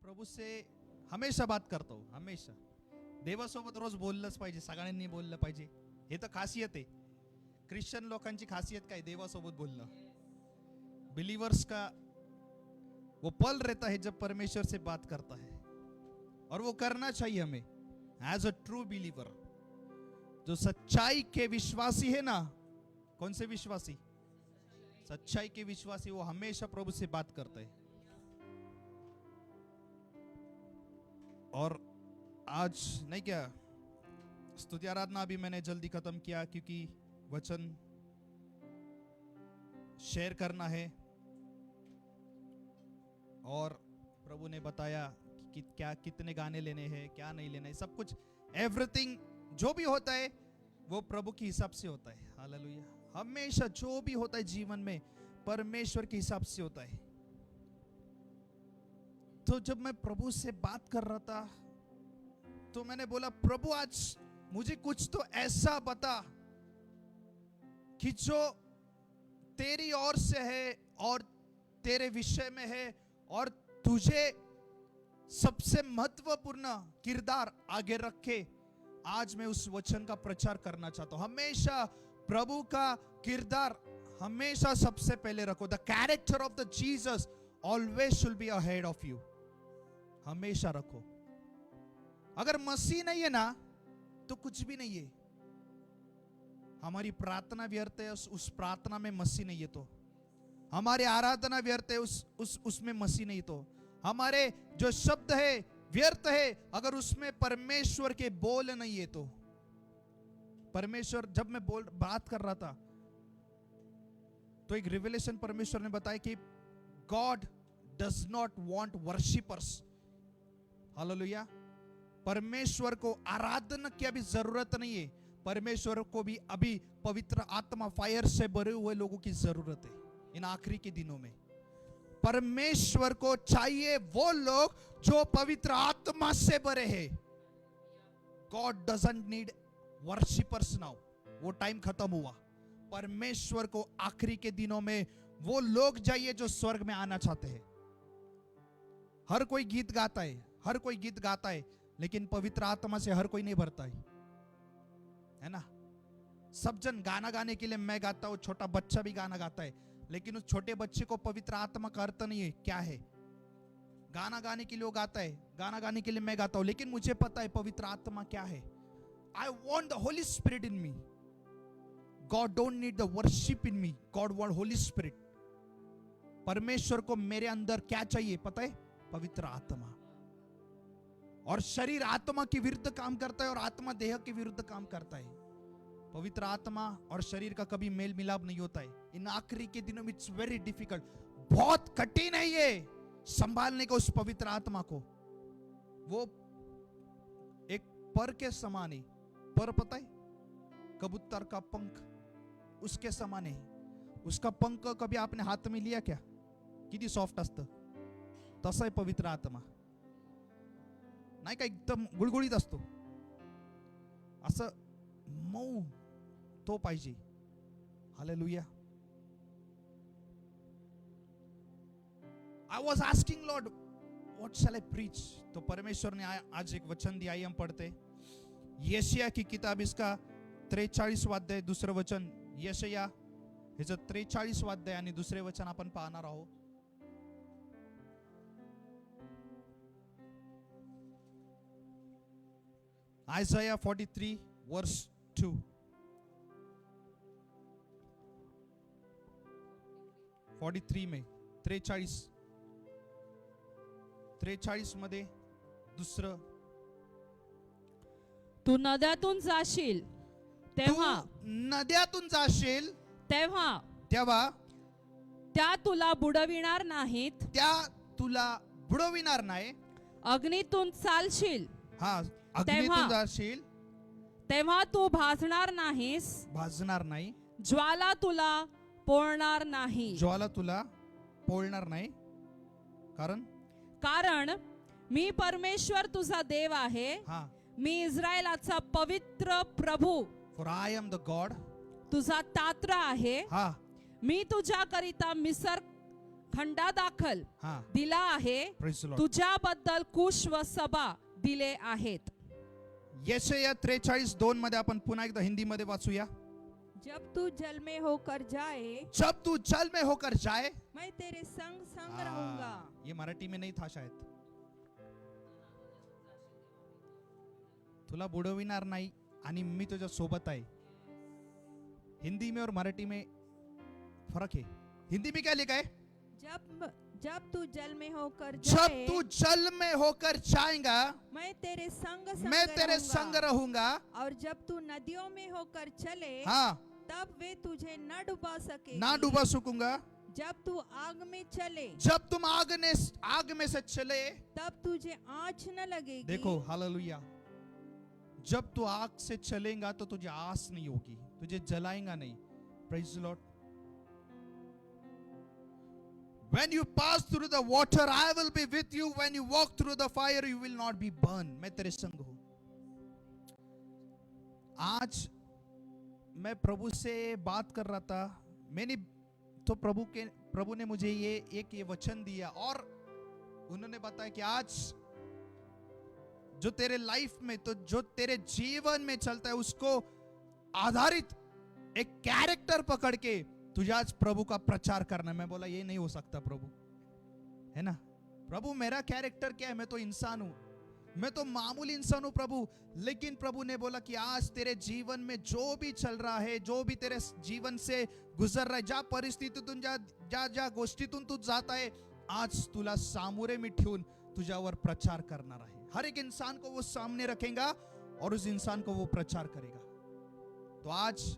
प्रभूसे हमेशा बात करतो, हमेशा देवासोबत रोज बोललंच पाहिजे, सगळ्यांनी बोललं पाहिजे. हे तर खासियत आहे. ख्रिश्चन लोकांची खासियत काय? देवासोबत बोलणं. बिलीवर्स का वो पल रहता है जब परमेश्वर से बात करता है, और वो करना चाहिए हमें एज अ ट्रू बिलीवर. जो सच्चाई के विश्वासी है ना, कौन से विश्वासी? सच्चाई के विश्वासी, वो हमेशा प्रभु से बात करते हैं. और आज नहीं क्या, स्तुति आराधना अभी मैंने जल्दी खत्म किया क्योंकि वचन शेयर करना है. और प्रभु ने बताया कि क्या कितने गाने लेने हैं, क्या नहीं लेना है, सब कुछ एवरीथिंग जो भी होता है वो प्रभु के हिसाब से होता है. हालेलुया. हमेशा जो भी होता है जीवन में परमेश्वर के हिसाब से होता है. तो जब मैं प्रभु से बात कर रहा था तो मैंने बोला, प्रभु आज मुझे कुछ तो ऐसा बता कि जो तेरी ओर से है और तेरे विषय में है और तुझे सबसे महत्वपूर्ण किरदार आगे रखे. आज मैं उस वचन का प्रचार करना चाहता हूं. हमेशा प्रभु का किरदार हमेशा सबसे पहले रखो. The character of the Jesus always should be ahead of you. हमेशा रखो. अगर मसीह नहीं है ना तो कुछ भी नहीं है. हमारी प्रार्थना व्यर्थ है, उस प्रार्थना में मसीह नहीं है तो. हमारी आराधना व्यर्थ है, उसमें मसीह नहीं तो. हमारे जो शब्द है व्यर्थ है अगर उसमें परमेश्वर के बोल नहीं है तो. परमेश्वर, जब मैं बात कर रहा था तो एक रिवेलेशन परमेश्वर ने बताया कि God does not want worshippers. Hallelujah. परमेश्वर को आराधना की अभी जरूरत नहीं है. परमेश्वर को भी अभी पवित्र आत्मा फायर से भरे हुए लोगों की जरूरत है. इन आखिरी के दिनों में परमेश्वर को चाहिए वो लोग जो पवित्र आत्मा से भरे हैं. God doesn't need worshippers now. वो टाइम खत्म हुआ. परमेश्वर को आखिरी के दिनों में वो लोग चाहिए जो स्वर्ग में आना चाहते हैं. हर कोई गीत गाता है, हर कोई गीत गाता है, लेकिन पवित्र आत्मा से हर कोई नहीं भरता है ना. सब जन गाना गाने के लिए मैं गाता हूं, छोटा बच्चा भी गाना गाता है, लेकिन उस छोटे बच्चे को पवित्र आत्मा का अर्थ नहीं है क्या है. गाना गाने के लिए वो गाता है, गाना गाने के लिए मैं गाता हूं, लेकिन मुझे पता है पवित्र आत्मा क्या है. I want the Holy spirit in me. God don't need the worship in me, God want Holy spirit. परमेश्वर को मेरे अंदर क्या चाहिए पता है? पवित्र आत्मा. और शरीर आत्मा के विरुद्ध काम करता है और आत्मा देह के विरुद्ध काम करता है. पवित्र आत्मा और शरीर का कभी मेल मिलाप नहीं होता है. इन आखिरी के दिनों में इट्स वेरी डिफिकल्ट. बहुत कठिन है ये संभालने को उस पवित्र आत्मा को. वो एक पर के समान है. पर पता है? कबूतर का पंख उसके समान है. उसका पंख कभी आपने हाथ में लिया क्या? किती सॉफ्ट असतं. तसा आहे पवित्र आत्मा. नाही का एकदम गुळगुळीत असतो. असं मऊ तो पाहिजे. Hallelujah. I was asking Lord what shell I preach. तो परमेश्वर ने आज एक वचन दिया. आइए हम पढ़ते यशाया की किताब, इसका 43वां अध्याय दुसरं वचन. यशाया ह्याचं 43वां अध्याय आणि दुसरे वचन आपण पाहणार आहोत. Isaiah 43 verse 2. 43 में 43 मध्ये दुसरं. तू नद्यातून जाशील तेव्हा, नद्यातून जाशील तेव्हा तेव्हा त्या तुला बुडविणार नाहीत. त्या तुला बुडविणार नाही. अग्नीतून चालशील हा, अग्नीतून जाशील तेव्हा तू भाजणार नाहीस. भाजणार नाही. ज्वाला तुला पोळणार नाही. ज्वाला तुला पोळणार नाही. कारण मी परमेश्वर तुझा देव आहे. हा, मी इस्रायलाचा पवित्र प्रभू, for I am the God, तुझा तात्रा आहे. हा, मी तुझ्या करिता मिसर खंडादाखल हा, दिला आहे. praise the Lord. तुझ्याबद्दल कुश व सबा दिले आहेत. यशाया 43:2 मध्ये आपण पुन्हा एकदा हिंदी मध्ये वाचूया. जब तू जल में होकर जाए, जब तू जल में होकर जाए, मैं तेरे संग संग रहूंगा. ये मराठी में नहीं था शायद. तुला बुडविणार नाही आणि मी तुझ्या सोबत आहे. हिंदी में और मराठी में फर्क है. हिंदी में क्या लिखा है? जब तू जल में होकर जब जाए, तू जल में होकर जाएगा, मैं तेरे संग मैं तेरे संग रहूंगा. और जब तू नदियों में होकर चले, हाँ, तब वे तुझे न डुबा सके. ना डूबा सकूंगा. जब तू आग में चले, जब तुम आग में से चले, तब तुझे आँच न लगेगी. देखो हालेलुया. जब तू आग से चलेगा तो तुझे आस नहीं होगी, तुझे जलाएगा नहीं. Praise the Lord. When you pass through the water, I will be with you. When you walk through the fire, you will not be burned. मैं तेरे संग हूं. आज मैं प्रभु से बात कर रहा था. मैंने तो प्रभु ने मुझे ये वचन दिया और उन्होंने बताया कि आज जो तेरे लाइफ में, तो जो तेरे जीवन में चलता है, उसको आधारित एक कैरेक्टर पकड़ के तुझे आज प्रभु का प्रचार करना है. मैं बोला ये नहीं हो सकता प्रभु, है ना. प्रभु मेरा कैरेक्टर क्या है? मैं तो इंसान हूं, मैं तो मामूली इंसान हूं प्रभु. लेकिन प्रभु ने बोला कि आज तेरे जीवन में जो भी चल रहा है, जो भी तेरे जीवन से गुजर रहा है, ज्या परिस्थितीतून ज्या गोष्टीतून तू जात आहे, आज तुला सामोरे मी ठेवून तुझ्यावर प्रचार करणार आहे. हर एक इंसान को वो सामने रखेगा और उस इंसान को वो प्रचार करेगा. तो आज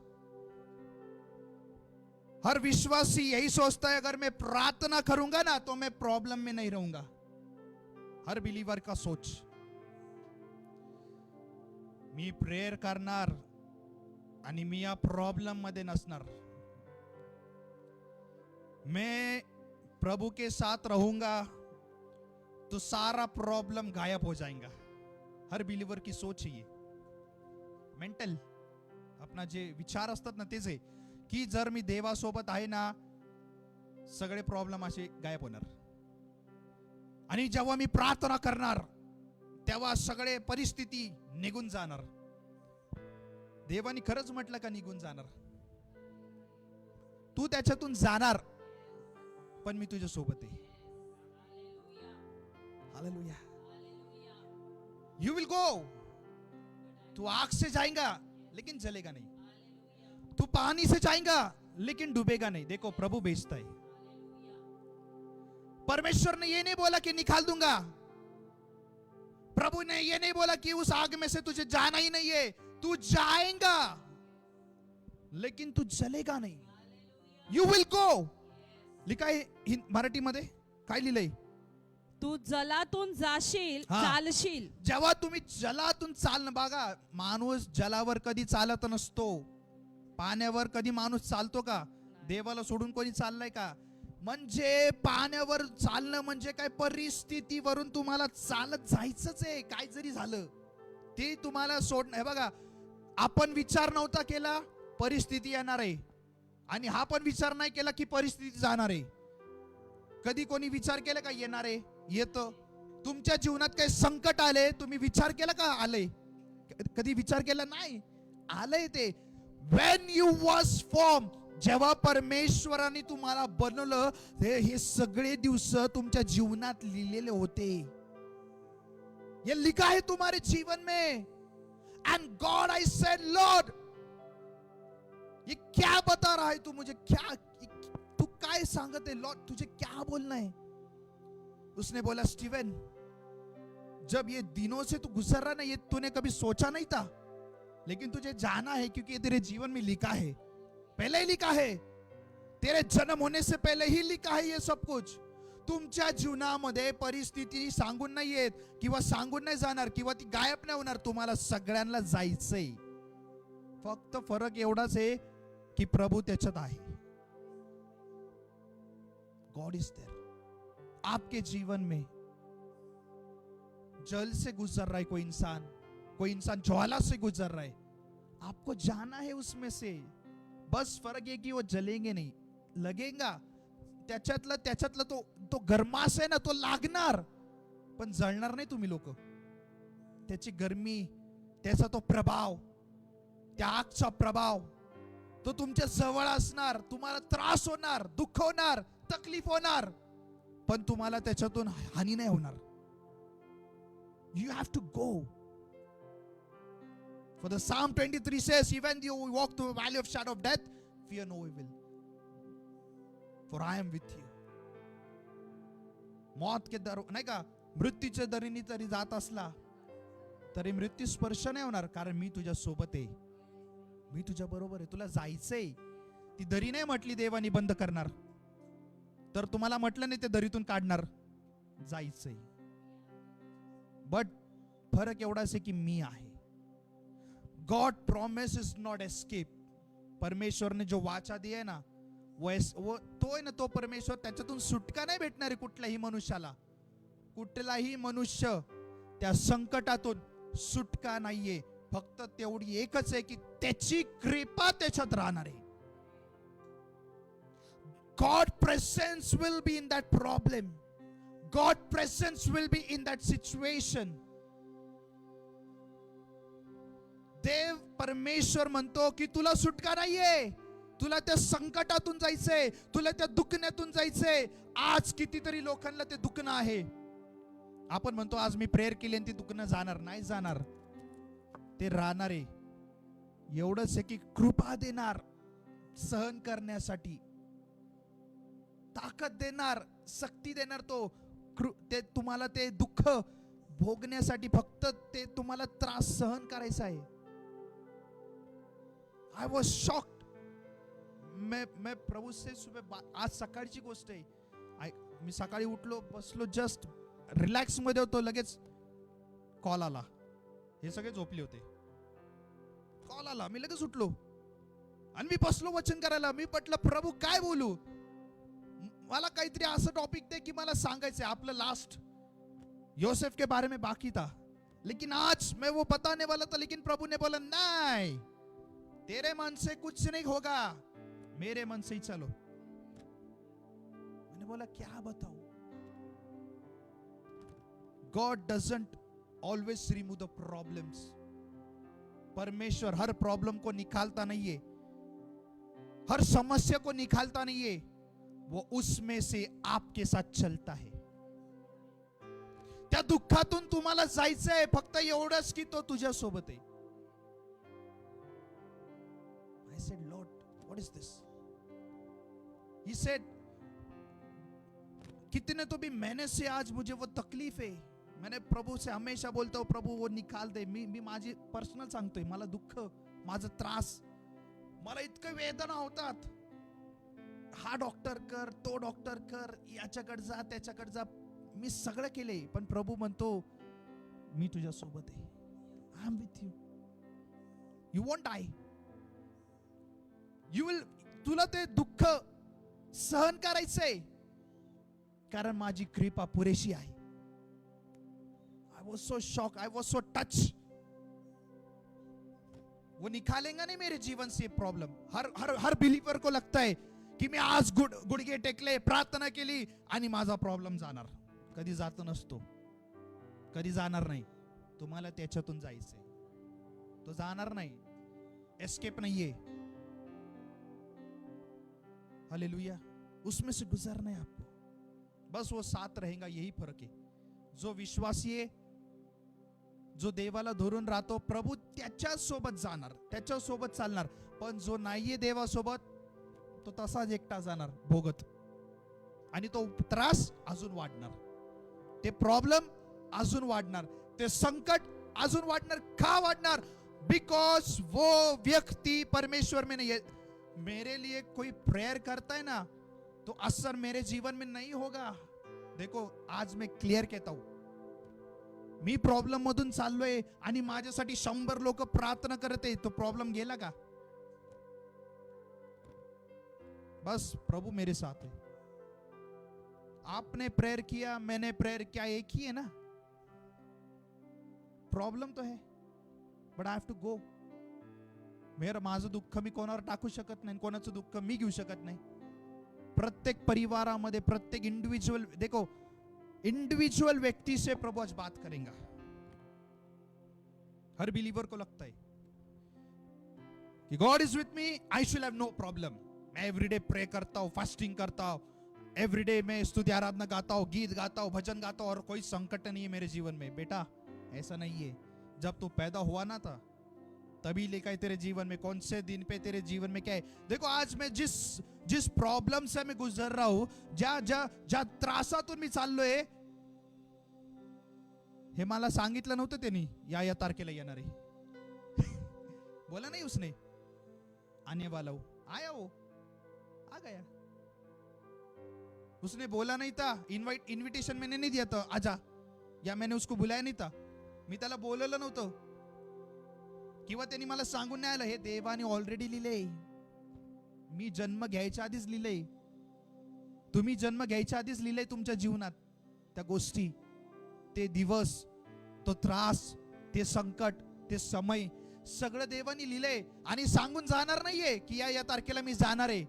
हर विश्वासी यही सोचता है, अगर मैं प्रार्थना करूंगा ना तो मैं प्रॉब्लम में नहीं रहूंगा. हर बिलीवर का सोच, मी प्रेयर करणार आणि मी या प्रॉब्लम मध्ये नसणार. मैं प्रभु के साथ रहूंगा तो सारा प्रॉब्लम गायब हो जाएगा. हर बिलीवर की सोच है ये. मेंटल अपना जे विचार असतात ना तेच आहे की जर मी देवासोबत आहे ना, सगळे प्रॉब्लेम असे गायब होणार. आणि जेव्हा मी प्रार्थना करणार तेव्हा सगळे परिस्थिती निघून जाणार. देवानी खरंच म्हटलं का निघून जाणार? तू त्याच्यातून जाणार, पण मी तुझ्या सोबत आहे. हालेलुया. You will go. तू आग से जाएगा लेकिन जलेगा नहीं. तू पानी से जाएगा लेकिन डूबेगा नहीं. देखो प्रभु भेजता है. परमेश्वर ने ये नहीं बोला कि निकाल दूंगा. प्रभु ने ये नहीं बोला कि उस आग में से तुझे जाना ही नहीं है. तू जाएगा लेकिन तू जलेगा नहीं. यू विल गो. लिखा है मराठी मध्ये काय लिहिलंय? तू जलातून जाशील, हा. चालशील. जेव्हा तुम्ही जलातून चालणं, बघा माणूस जलावर कधी चालत नसतो. पाण्यावर कधी माणूस चालतो का? देवाला सोडून कोणी चाललाय का? म्हणजे पाण्यावर चालणं म्हणजे काय, परिस्थितीवरून तुम्हाला चालत जायचंच आहे. काय जरी झालं ते तुम्हाला सोडणं. हे बघा, आपण विचार नव्हता केला परिस्थिती येणार आहे, आणि हा पण विचार नाही केला की परिस्थिती जाणार आहे. कधी कोणी विचार केला का येणार आहे? येतं. तुमच्या जीवनात काही संकट आले, तुम्ही विचार केला का आले? कधी विचार केला नाही. आलंय ते. When you was formed, जेव्हा परमेश्वराने तुम्हाला बनवलं, हे सगळे दिवस तुमच्या जीवनात लिहिलेले होते. ये लिखा है तुम्हारे जीवन में. And God, I said, Lord, ये क्या बता रहा है तू मुझे? क्या तू काय सांगत है लॉर्ड? तुझे क्या बोलना है? उसने बोला, स्टीवन, जब ये दिनों से तू गुजर रहा ना, ये तूने कभी सोचा नहीं था, लेकिन तुझे जाना है क्योंकि ये तेरे जीवन में लिखा है. पहले ही लिखा है. तेरे जन्म होने से पहले ही लिखा है ये सब कुछ. तुमच्या जीवनामध्ये परिस्थिती सांगून नाही येत किंवा सांगून नाही जाणार किंवा ती गायब नाही होणार. तुम्हाला सगळ्यांना जायचंय. फक्त फरक एवढाच आहे की प्रभु त्याच्यात आहे. God is there. आपके जीवन में जल से गुजर रहा है कोई इंसान ज्वाला से गुजर रहा है. आपको जाना है उसमें से. बस फर्क है कि वो जलेंगे नहीं, लगेगा त्याच्यातला तो गरमास आहे ना, तो लागणार, पण जळणार नाही तुम्ही लोक. त्याची गरमी, त्याचा तो प्रभाव, त्या आगचा प्रभाव, तो तुमच्या जवळ असणार. तुम्हाला त्रास होणार, दुःख होणार, तकलीफ होणार, पण तुम्हाला त्याच्यातून हानी नाही होणार. You have to go. For the Psalm 23 says, even though we walk through a valley of shadow of death, fear no evil, for I am with you. मौत के दर नाही का, मृत्यूच्या दरीने तरी जात असला तरी मृत्यू स्पर्श नाही होणार, कारण मी तुझ्या सोबत आहे, मी तुझ्या बरोबर आहे. तुला जायचंय. ती दरी नाही म्हटली देवानी बंद करणार, तर तुम्हाला म्हटलं नाही ते दरीतून काढणार. जायचंय. बट फरक एवढाच आहे की मी आहे. God promise is not escape. परमेश्वर ने जो वाचा दी है ना, वो तो है ना, तो परमेश्वर, त्याच्यातून सुटका नाही भेटणार आहे कुठल्याही मनुष्याला. कुठलाही मनुष्य त्या संकटातून सुटका नाहीये. फक्त तेवढी एकच आहे की त्याची कृपा त्याच्यात राहणार आहे. God presence will be in that problem. God presence will be in that situation. देव परमेश्वर म्हणतो की तुला सुटका नाहीये, तुला त्या संकटातून जायचंय, तुला त्या दुखण्यातून जायचंय. आज कितीतरी लोकांना ते दुखणं आहे. आपण म्हणतो आज मी प्रेयर केली आणि ती दुखणं जाणार नाही. जाणार, ते राहणार आहे. एवढंच आहे की कृपा देणार सहन करण्यासाठी, ताकद देणार, शक्ती देणार. ते तुम्हाला ते दुःख भोगण्यासाठी, फक्त ते तुम्हाला त्रास सहन करायचा आहे. I was shocked. मैं प्रभू से सुबह, आज सकाळची गोष्ट आहे. मी सकाळी उठलो, बसलो, जस्ट रिलॅक्स मध्ये होतो, लगेच कॉल आला. हे सगळे झोपले होते. कॉल आला, मी लगेच उठलो आणि मी बसलो वचन करायला. मी म्हटलं प्रभू काय बोलू, मला काहीतरी असं टॉपिक दे की मला सांगायचं. आपलं लास्ट योसेफ के बारे में बाकी था, लेकिन आज मैं वो बताने वाला था, लेकिन प्रभु ने बोला नहीं, तेरे मन से कुछ नहीं होगा, मेरे मन से ही चलो. मैंने बोला क्या बताऊं. God doesn't always remove the problems. परमेश्वर हर प्रॉब्लम को निकालता नहीं है, हर समस्या को निकालता नहीं है. वो उसमें से आपके साथ चलता है. त्या दुःखातून तुम्हाला जायचंय, फक्त एवढंच की तो तुझ्या सोबत आहे. I said, Lord, what is this? He said, कितने तो भी महीने से आज मुझे वो तकलीफ है. मैंने प्रभु से हमेशा बोलता हूँ, प्रभु वो निकाल दे. मी माझी पर्सनल सांगतोय, मला दुःख, माझा त्रास, मला इतकं वेदना होतात. हा डॉक्टर कर, तो डॉक्टर कर, याच्याकडे जा, त्याच्याकडे जा. मी सगळं केले, पण प्रभू म्हणतो मी तुझ्या सोबत आहे. I am with you. You won't die. You will. तुला ते दुःख सहन करायचंय, कारण माझी कृपा पुरेशी आहे. I was so shocked, I was so touched. वो निकालेगा नहीं मेरे जीवन से प्रॉब्लम. हर बिलीवर को लगता है की मी आज गुडघे टेकले, प्रार्थना केली आणि माझा प्रॉब्लेम जाणार. कधी जात नसतो, कधी जाणार नाही. तुम्हाला त्याच्यातून जायचंय, तो जाणार नाही. एस्केप नाहीये. हालेलुया. उसमें से गुजरना है आपको. बस वो साथ रहेगा, यही फरक है. जो विश्वासी है, जो देवाला धरून राहतो, प्रभू त्याच्या सोबत जाणार, त्याच्या सोबत चालणार. पण जो नाहीये देवासोबत, तो तसाच एकटा जाणार भोगत, आणि तो त्रास अजून वाढणार, ते प्रॉब्लेम अजून वाढणार, ते संकट अजून वाढणार. का वाढणार? बिकॉज वो व्यक्ति परमेश्वर में नहीं है. मेरे लिए कोई प्रेयर करता है ना, तो असर मेरे जीवन में नहीं होगा. देखो आज मैं क्लियर कहता हूं, मी प्रॉब्लेम मधून चाललोय आणि माझ्यासाठी 100 लोक प्रार्थना करते, तो प्रॉब्लेम गेला का? बस प्रभु मेरे साथ है. आपने प्रेयर किया, मैंने प्रेयर किया, एक ही है ना. प्रॉब्लेम तो है, but I have to go. माझं दुःख मी कोणावर टाकू शकत नाही, कोणाचं दुःख मी घेऊ शकत नाही. प्रत्येक परिवारामध्ये प्रत्येक इंडिविजुअल देखो इंडिविजुअल व्यक्ति से प्रभु आज बात करेगा। हर बिलीवर को लगता है कि God is with me, I should have no problem. मैं एवरीडे प्रे करता हूं, फास्टिंग करता हूं, एवरीडे मैं स्तुति आराधना गाता हूं, गीत गाता हूं, भजन गाता हूं और कोई संकट नहीं है मेरे जीवन में। बेटा ऐसा नहीं है। जब तू पैदा हुआ ना था तभी लिखा है तेरे जीवन में, कौन से दिन पे तेरे जीवन में क्या है। देखो आज मैं जिस प्रॉब्लम से मैं गुजर रहा हूं, ज्या त्रासातून मी चाललोय, हे मला सांगितलं नव्हतं त्यांनी या तारखेला येणार आहे। बोला नहीं उसने, आने वाला हो, आया वो, आ गया। उसने बोला नहीं था, इन्विटेशन मैंने नहीं दिया था आजा, या मैंने उसको बुलाया नहीं था, मी त्याला बोलवलं नव्हतं, किंवा त्यांनी मला सांगून नाही आलं। हे देवाने ऑलरेडी लिहिलंय, मी जन्म घ्यायच्या आधीच लिहिलंय, तुम्ही जन्म घ्यायच्या आधीच लिहिलंय तुमच्या जीवनात त्या गोष्टी, ते दिवस, तो त्रास, ते संकट, ते समय सगळं देवाने लिहिलंय आणि सांगून जाणार नाहीये की या तारखेला मी जाणार आहे,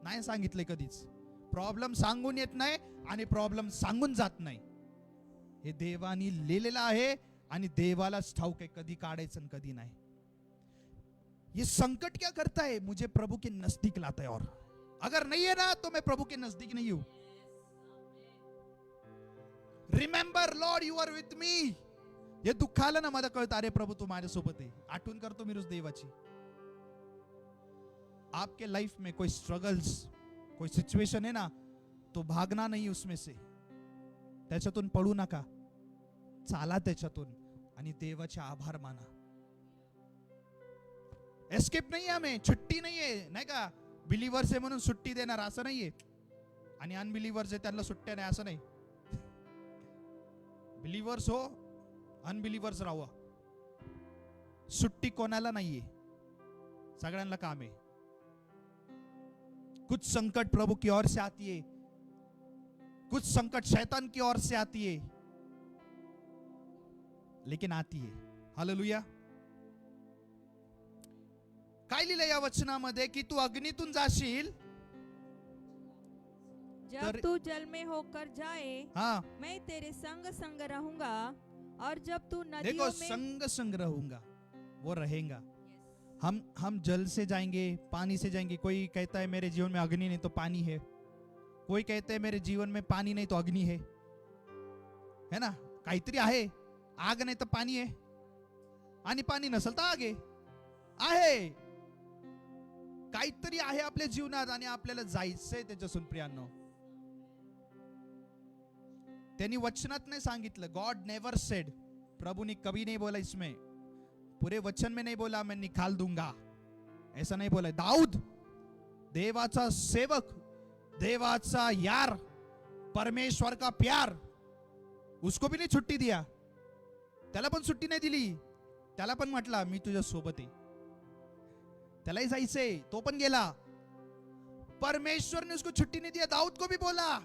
नाही सांगितलंय कधीच। प्रॉब्लेम सांगून येत नाही आणि प्रॉब्लेम सांगून जात नाही, हे देवाने लिहिलेलं आहे आणि देवालाच ठाऊक आहे कधी काढायचं आणि कधी नाही। ये संकट क्या करता है, मुझे प्रभु के नजदीक लाता है, और अगर नहीं है ना तो मैं प्रभु के नजदीक नहीं हूं। Remember Lord you are with me. हे दुःख आलं ना मला कळतं, अरे प्रभु तू माझ्या सोबत आहे, आठवण करतो मी रोज देवाची। आपके लाइफ में कोई स्ट्रगल्स, कोई सिचुएशन है ना, तो भागना नहीं उसमें से, त्याच्यातून पळू नका, चाला त्याच्यातून आणि देवाचे आभार माना। एस्केप नहीं है, हमें छुट्टी नहीं है, नाही का, बिलीवर्स आहे म्हणून सुट्टी देणार असं नाहीये, आणि अनबिलीवर्स आहे त्यांना सुट्ट्या नाही असं नाही। बिलीवर्स हो, अनबिलीवर्स राहा, सुट्टी कोणाला नाहीये, सगळ्यांना काम है। कुछ संकट प्रभु की ओर से आती है, कुछ संकट शैतान की ओर से आती है, लेकिन आती है। हालेलुया। काय लिहिलंय या वचनामध्ये की तू अग्नीतून जाशील, जब तू जल में होकर जाए, हाँ मैं तेरे संग संग रहूंगा, और जब तू देखो नदियों में, संग संग रहूंगा, वो रहेगा। हम जल से जाएंगे, पानी से जाएंगे। कोई कहता है मेरे जीवन में अग्नि नहीं तो पानी है, कोई कहते हैं मेरे जीवन में पानी नहीं तो अग्नि है ना, काहीतरी आहे, आग नाही तर पाणी आहे, आणि पाणी नसेल तर आग आहे, काहीतरी आहे आपल्या जीवनात आणि आपल्याला जायचंय त्याच्यासून। प्रियांनो, त्यांनी वचनात नाही सांगितलं, गॉड नेवर सेड, प्रभु ने कभी नहीं बोला, इसमें पूरे वचन में नहीं बोला मैं निकाल दूंगा, ऐसा नहीं बोला। दाऊद देवाचा सेवक, देवाचा यार, परमेश्वर का प्यार, उसको भी नहीं छुट्टी दिया, त्याला पण सुट्टी नाही दिली, त्याला पण म्हटला मी तुझ्या सोबत आहे, त्यालाही जायचंय, तो पण गेला। परमेश्वर ने उसको छुट्टी नहीं दिया, दाऊद को भी बोला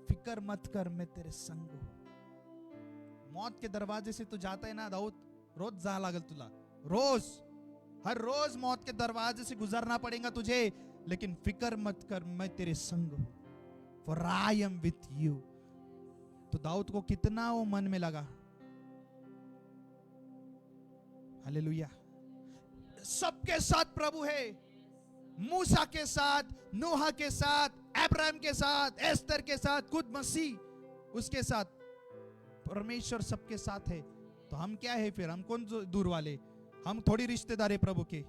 फिकर मत कर मैं तेरे संग हूं। मौत के दरवाजे से तू जाता है ना दाऊद, रोज जा लागल तुला, रोज, हर रोज मौत के दरवाजे से गुजरना पड़ेगा तुझे, लेकिन फिकर मत कर मैं तेरे संग हूं, for I am with you. तो दाऊद को कितना वो मन में लगा। हालेलुया। सबके साथ प्रभु है, मूसा के साथ, नूह के साथ, अब्राहम के साथ, एस्तर के साथ, खुद मसीह उसके साथ, परमेश्वर सबके साथ है। तो हम क्या है फिर, हम कौन दूर वाले, हम थोड़ी रिश्तेदार है प्रभु के,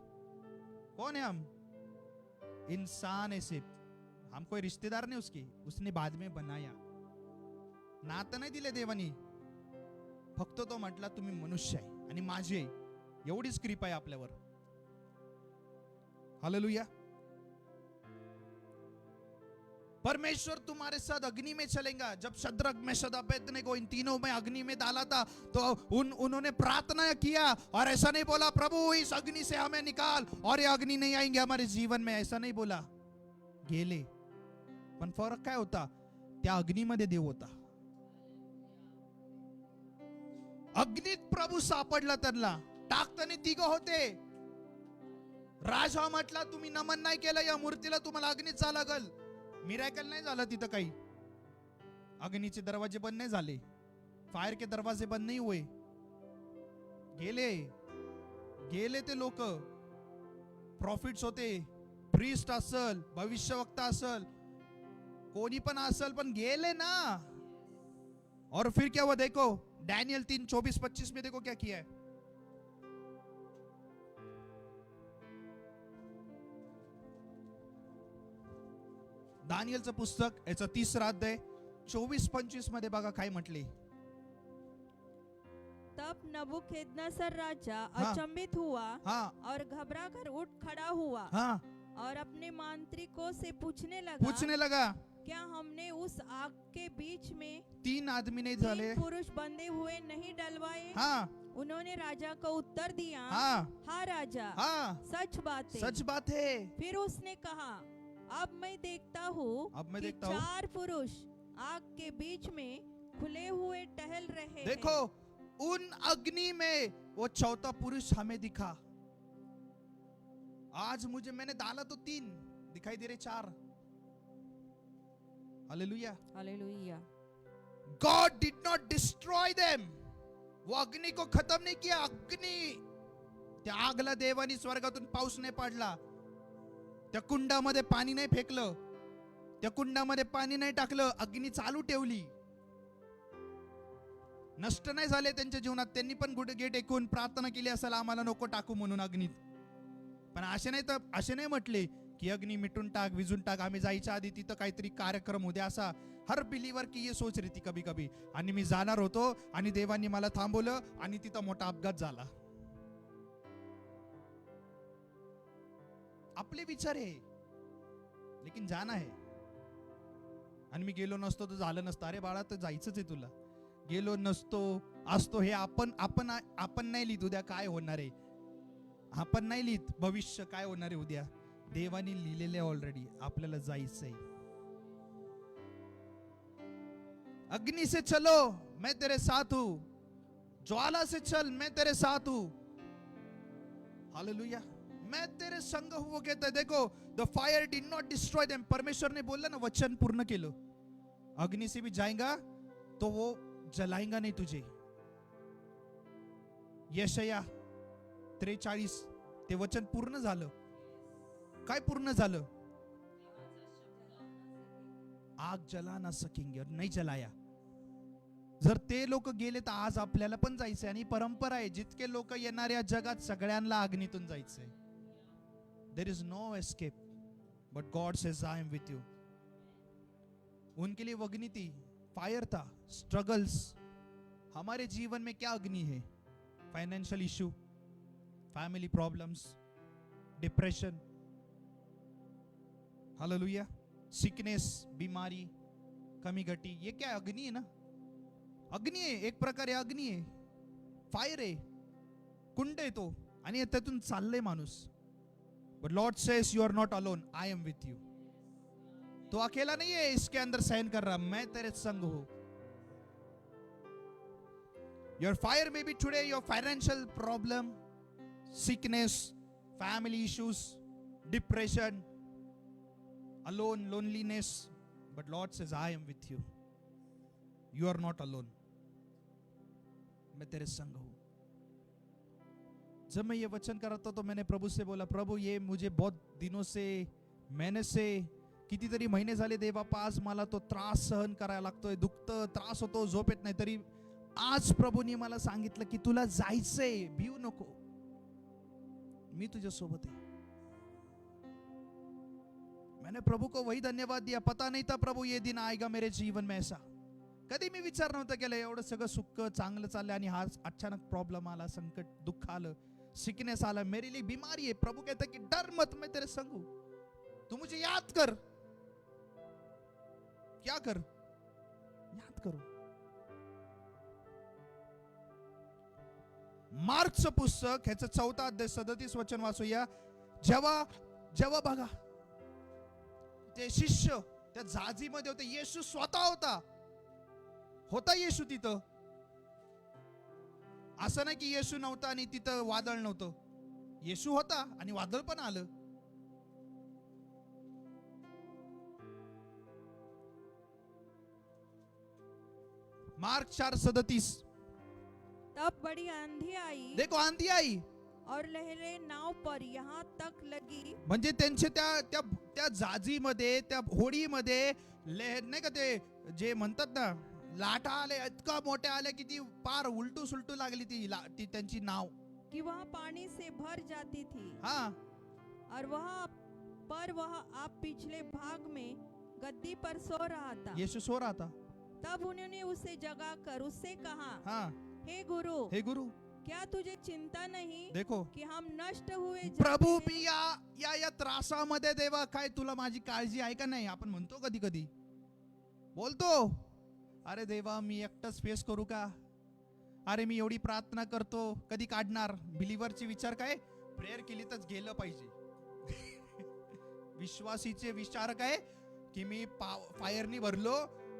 कौन है हम, इंसान है सिर्फ, हम कोई रिश्तेदार नहीं उसकी, उसने बाद में बनाया, नातं नाही दिले देवानी, फक्त तो म्हटला तुम्ही मनुष्य आहे आणि माझे आहे, एवढीच कृपा आहे आपल्यावर। हालेलुया। परमेश्वर तुम्हारे साथ अग्नि में चलेगा। जब शद्रक मेशक अबेदनेगो इन तीनों में अग्नि में डाला था तो उन्होंने प्रार्थना किया और ऐसा नहीं बोला प्रभु इस अग्नि से हमें निकाल और ये अग्नि नहीं आएंगे हमारे जीवन में, ऐसा नहीं बोला, गेले। पण फरक काय होता, त्या अग्नीमध्ये देव होता। अग्नीत प्रभू सापडला त्यांना, टाकताना तिघ होते। राजा म्हटला तुम्ही नमन नाही केलं या मूर्तीला, तुम्हाला अग्नीत जा लागल। मिरॅकल नाही झालं तिथं काही. अग्नीचे दरवाजे बंद नाही झाले, फायर के दरवाजे बंद नहीं हुए. गेले गेले ते लोक. प्रॉफिट्स होते, प्रीस्ट असल, भविष्यवक्ता असल, कोणी पण असल, पण गेले ना. और फिर क्या हुआ देखो, डैनियल 3:24-25 में देखो क्या किया है. दानियलचं पुस्तक याचं 3रा अध्याय 24-25 मध्ये बघा काय म्हटले. तब नबूखदनेस्सर राजा हाँ। अचंभित हुआ हाँ और घबरा कर उठ खड़ा हुआ हाँ और अपने मंत्रियों से पूछने लगा क्या हमने उस आग के बीच में 3 आदमी नहीं 3 झाले. पुरुष बंधे हुए नहीं डलवाए? हाँ उन्होंने राजा को उत्तर दिया, हाँ हाँ राजा, हाँ सच बात है। सच बात है. फिर उसने कहा, अब मैं देखता हूँ अब मैं कि देखता हूँ 4 पुरुष आग के बीच में खुले हुए टहल रहे देखो हैं। उन अग्नि में वो चौथा पुरुष हमें दिखा. आज मुझे मैंने डाला तो 3 दिखाई दे रहे 4. Hallelujah. Hallelujah. God did not destroy them. वो अग्नि को खत्म नहीं किया. अग्नि त्या आगला देवानी स्वर्गातून पाऊस नाही पाडला, त्या कुंडामध्ये पाणी नाही फेकलं, त्या कुंडामध्ये पाणी नाही टाकलं, अग्नी चालू ठेवली. नष्ट नाही झाले त्यांच्या जीवनात. त्यांनी पण गुडघे टेकून प्रार्थना केली असेल, आम्हाला नको टाकू म्हणून अग्नीत. पण असे नाही म्हटले की अग्नि मिटून टाक, विजून टाक, आम्ही जायच्या आधी तिथं काहीतरी कार्यक्रम होते. असा हर बिलीवर की ये सोच रही थी कभी कभी. आणि मी जाणार होतो आणि देवांनी मला थांबवलं आणि तिथं मोठा अपघात झाला. आपले विचार आहे, लेकिन जाना है. आणि मी गेलो नसतो तर झालं नसतं. अरे बाळा, तर जायचंच आहे तुला. गेलो नसतो असतो हे आपण आपण आपण नाही लिहित उद्या काय होणार आहे. आपण नाही लिहित भविष्य काय होणार आहे उद्या. देवानी लिहिलेले ऑलरेडी. आपल्याला जायचंय. अग्नि से चलो मैं तेरे साथ हूं, ज्वाला से चल मैं तेरे साथ हूं. हालेलुया. मैं तेरे संग हूं वो कहता है. देखो the fire did not destroy them. परमेश्वर ने बोला ना, वचन पूर्ण केलं. अग्नि से भी जाएगा तो वो जलाएगा नहीं तुझे. यशया 43 ते वचन पूर्ण झालं. काय पूर्ण झालं? आग जला ना सकेंगे, नाही जलाया. जर ते लोक गेले तर आज आपल्याला पण जायचंय. आणि परंपरा आहे, जितके लोक येणाऱ्या जगात सगळ्यांना अग्नीतून जायचंय. There is no escape, but God says I am with you. उनके लिए अग्नि थी, फायर था, स्ट्रगल्स. हमारे जीवन में क्या अग्नि है? Financial issue, family problems, depression, hallelujah, sickness, बीमारी, कमी घटी. ये क्या अग्नि है ना. अग्नि आहे, एक प्रकारे अग्नि आहे, फायर आहे, कुंड आहे तो. आणि त्यातून चाललंय माणूस. But Lord says you are not alone, I am with you. तो अकेला नहीं है इसके अंदर सहन कर रहा, मैं तेरे संग हूं. Your fire may be today your financial problem, sickness, family issues, depression, alone, loneliness. But Lord says, I am with you. You are not alone. मैं तेरे संग हूं. जब मैं ये वचन कर रहा था तो मैंने प्रभु से बोला, प्रभु ये मुझे बहुत दिनों से, महीने से, कितीतरी महिने झाले देवापा, आज मला तो त्रास सहन करायला लागतोय. दुखतं, त्रास होतो, झोप येत नाही. तरी आज प्रभूने मला सांगितलं की तुला जायचंय, भिऊ नको, मी तुझ्या सोबत आहे. मैंने प्रभु को वही धन्यवाद दिया. पता नहीं था प्रभु ये दिन आएगा मेरे जीवन में ऐसा. कधी मी विचार नव्हता केला. एवढं सगळं सुख चांगलं चाललंय आणि हा अचानक प्रॉब्लेम आला, संकट, दुःख आलं, सिकनेस आला, मेरे लिए बीमारी है. प्रभु कहता कि डर मत, मैं तेरे संग हूं. तू मुझे याद कर. क्या कर? याद करो. मार्कचं पुस्तक ह्याचं 4 अध्याय 37 वचन वाचूया. जेव्हा बघा ते शिष्य त्या जाजीमध्ये होते, येशू स्वतः होता येशू तिथं. असं नाही की येशू नव्हता आणि तिथं वादळ नव्हतं. येशू होता आणि वादळ पण आलं. मार्क 4:37। तब बड़ी आंधी आई देखो आंधी आई, और लहरें नाव पर यहाँ तक लगी म्हणजे त्यांचे त्या त्या त्या जाजीमध्ये, त्या होडीमध्ये लहर नाही का, ते जे म्हणतात ना, लाटा आले, इतका मोठ्या आल्या की ती पार उलटू सुलटू लागली ती त्यांची नाव। कि वह पानी से भर जाती थी हा, और वह आप पिछले भाग में गद्दी पर सो रहा था। येशू सो रहा था। तब उन्होंने उसे जगाकर उससे कहा, हाँ, हे गुरु, हे गुरु, क्या तुझे चिंता नहीं देखो कि हम नष्ट हुए जाते प्रभू हैं? मी या त्रासामध्ये देवा, काय तुला माझी काळजी आहे का नाही? आपण म्हणतो कधी कधी, बोलतो, अरे देवा मी एकटाच फेस करू का? अरे मी एवढी प्रार्थना करतो, कधी काढणार? बिलीव्हरची विचार काय, प्रेयर केली तर गेलं पाहिजे। विश्वासीचे विचार काय, की मी फायरनी भरलो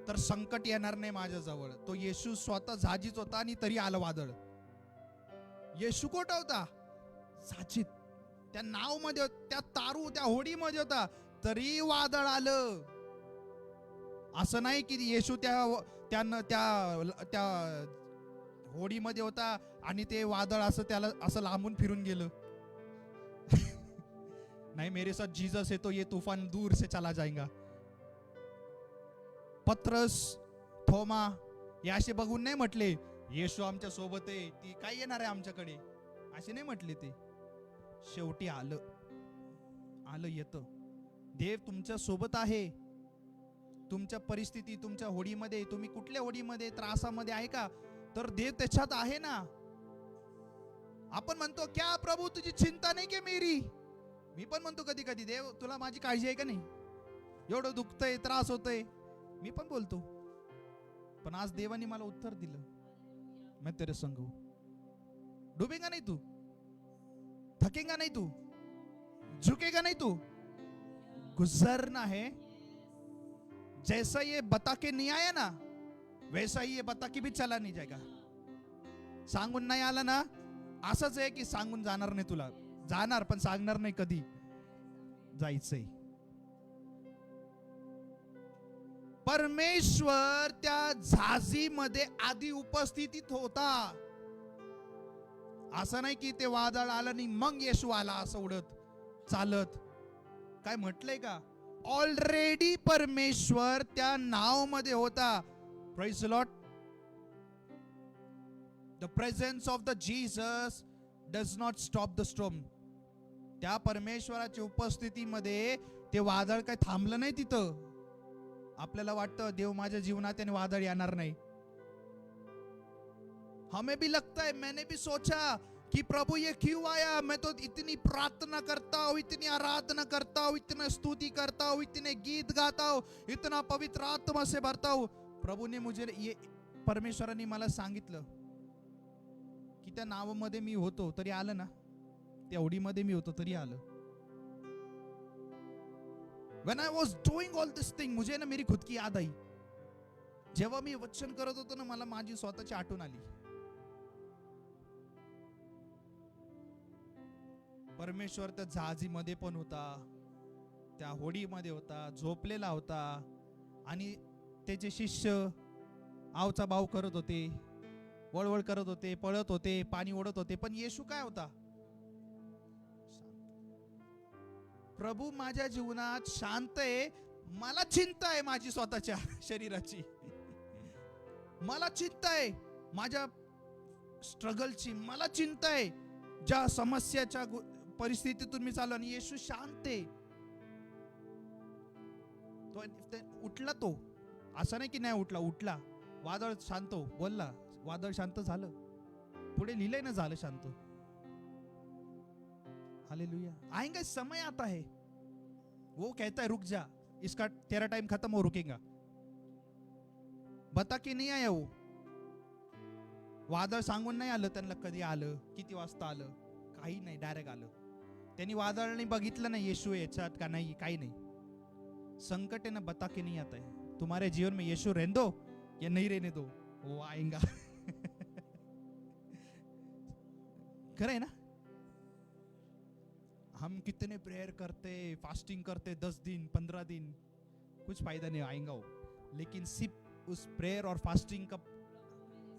तर संकट येणार नाही माझ्या जवळ। तो येशू स्वतः झाजीत होता आणि तरी आलं वादळ। येशू कोट होता? झाजीत, त्या नाव मध्ये, त्या तारू, त्या होडी मध्ये होता, तरी वादळ आलं। असं नाही की येशू त्या होडीमध्ये होता आणि ते वादळ असं त्याला असं लांबून फिरून गेलं। नहीं, मेरे साथ जीसस है तो ये तूफान दूर से चला जाएगा। पत्रस, थोमा हे असे बघून नाही म्हटले येशू आमच्या सोबत आहे, ती काय येणार आहे आमच्याकडे, असे नाही म्हटले ते। शेवटी आलं येतं। देव तुमच्या सोबत आहे। तुमच्या परिस्थिती, तुमच्या होडीमध्ये, तुम्ही कुठल्या होडीमध्ये, त्रासामध्ये आहे का, तर देव त्याच्यात आहे ना। आपण म्हणतो, क्या प्रभू तुझी चिंता नाही की मेरी? मी पण म्हणतो कधी कधी, देव तुला माझी काळजी आहे का नाही? एवढं दुखतंय, त्रास होतोय, मी पण बोलतो। पण आज देवाने मला उत्तर दिलं, मैं तेरे संग हूं। डूबेगा नहीं तू, थकेगा नहीं तू, झुकेगा नहीं तू, गुजरना है। जैसा ये बता के नहीं आया ना, वैसा ही ये बता के भी चला नहीं जाएगा। सांगून नाही आला ना, असंच आहे की सांगून जाणार नाही, तुला जाणार पण सांगणार नाही कधी जायचंय। परमेश्वर त्या झाजीमध्ये आधी उपस्थितीत होता। असं नाही की ते वादळ आलं नाही मग येशू आला असं उडत चालत, काय म्हटलंय का? ऑलरेडी परमेश्वर त्या नाव मध्ये होता। Praise the Lord. The presence of the Jesus does not stop the storm. त्या परमेश्वराच्या उपस्थितीमध्ये ते वादळ काय थांबलं नाही तिथं। आपल्याला वाटतं देव माझ्या जीवनात आणि वादळ येणार नाही। हमें भी लगता है, मैंने भी सोचा कि प्रभु ये क्यों आया? मैं तो इतनी प्रार्थना करता हूँ, इतनी आराधना करता हूँ, इतना स्तुति करता हूँ, इतने गीत गाता हूँ, इतना पवित्र आत्मा से भरता हूँ। प्रभु ने मुझे ये, परमेश्वराने मला सांगितलं की त्या नावामध्ये मी होतो तरी आलं ना, त्या ओढीमध्ये मी होतो तरी आलं। When I was doing all this thing, मुझे ना मेरी खुद की याद आई। जेव्हा मी वचन करत होतो ना, मला माझी स्वतःची आठवण आली। परमेश्वर त्या जहाजीमध्ये पण होता, त्या होडीमध्ये होता, झोपलेला होता, आणि त्याचे शिष्य आवचा भाव करत होते, वळवळ करत होते, पळत होते, पाणी ओढत होते, पण येशू काय होता? प्रभू माझ्या जीवनात शांत आहे। मला चिंता आहे माझी स्वतःच्या शरीराची, मला चिंता आहे माझ्या स्ट्रगलची, मला चिंता आहे ज्या समस्याच्या परिस्थितीतून मी चाललो, आणि येशू शांत आहे। तो उठला, तो असं नाही की नाही उठला, उठला, वादळ शांत बोलला, वादळ शांत झालं, पुढे लिहिलंय ना झालं शांत। हालेलुया। आएगा समय आता है, वो कहता है रुक जा, इसका तेरा टाइम खत्म हो, रुकेगा। बता के नहीं आया वो, वादळ सांगून नाही आलं त्यांना, कधी आलं, किती वाजता आलं, काही नाही, डायरेक्ट आलं। त्यांनी वादळाने बघितलं नाही येशू याच्यात का नाही, काही नाही। संकट है ना, बता के नहीं आता है। तुम्हारे जीवन में येशू रहने दो या नहीं रहने दो, वो आएगा। खरं है ना? हम कितने प्रेयर करते, फास्टिंग करते, 10 दिन 15 दिन, कुछ फायदा नहीं, आएगा वो। लेकिन सिर्फ उस प्रेयर और फास्टिंग का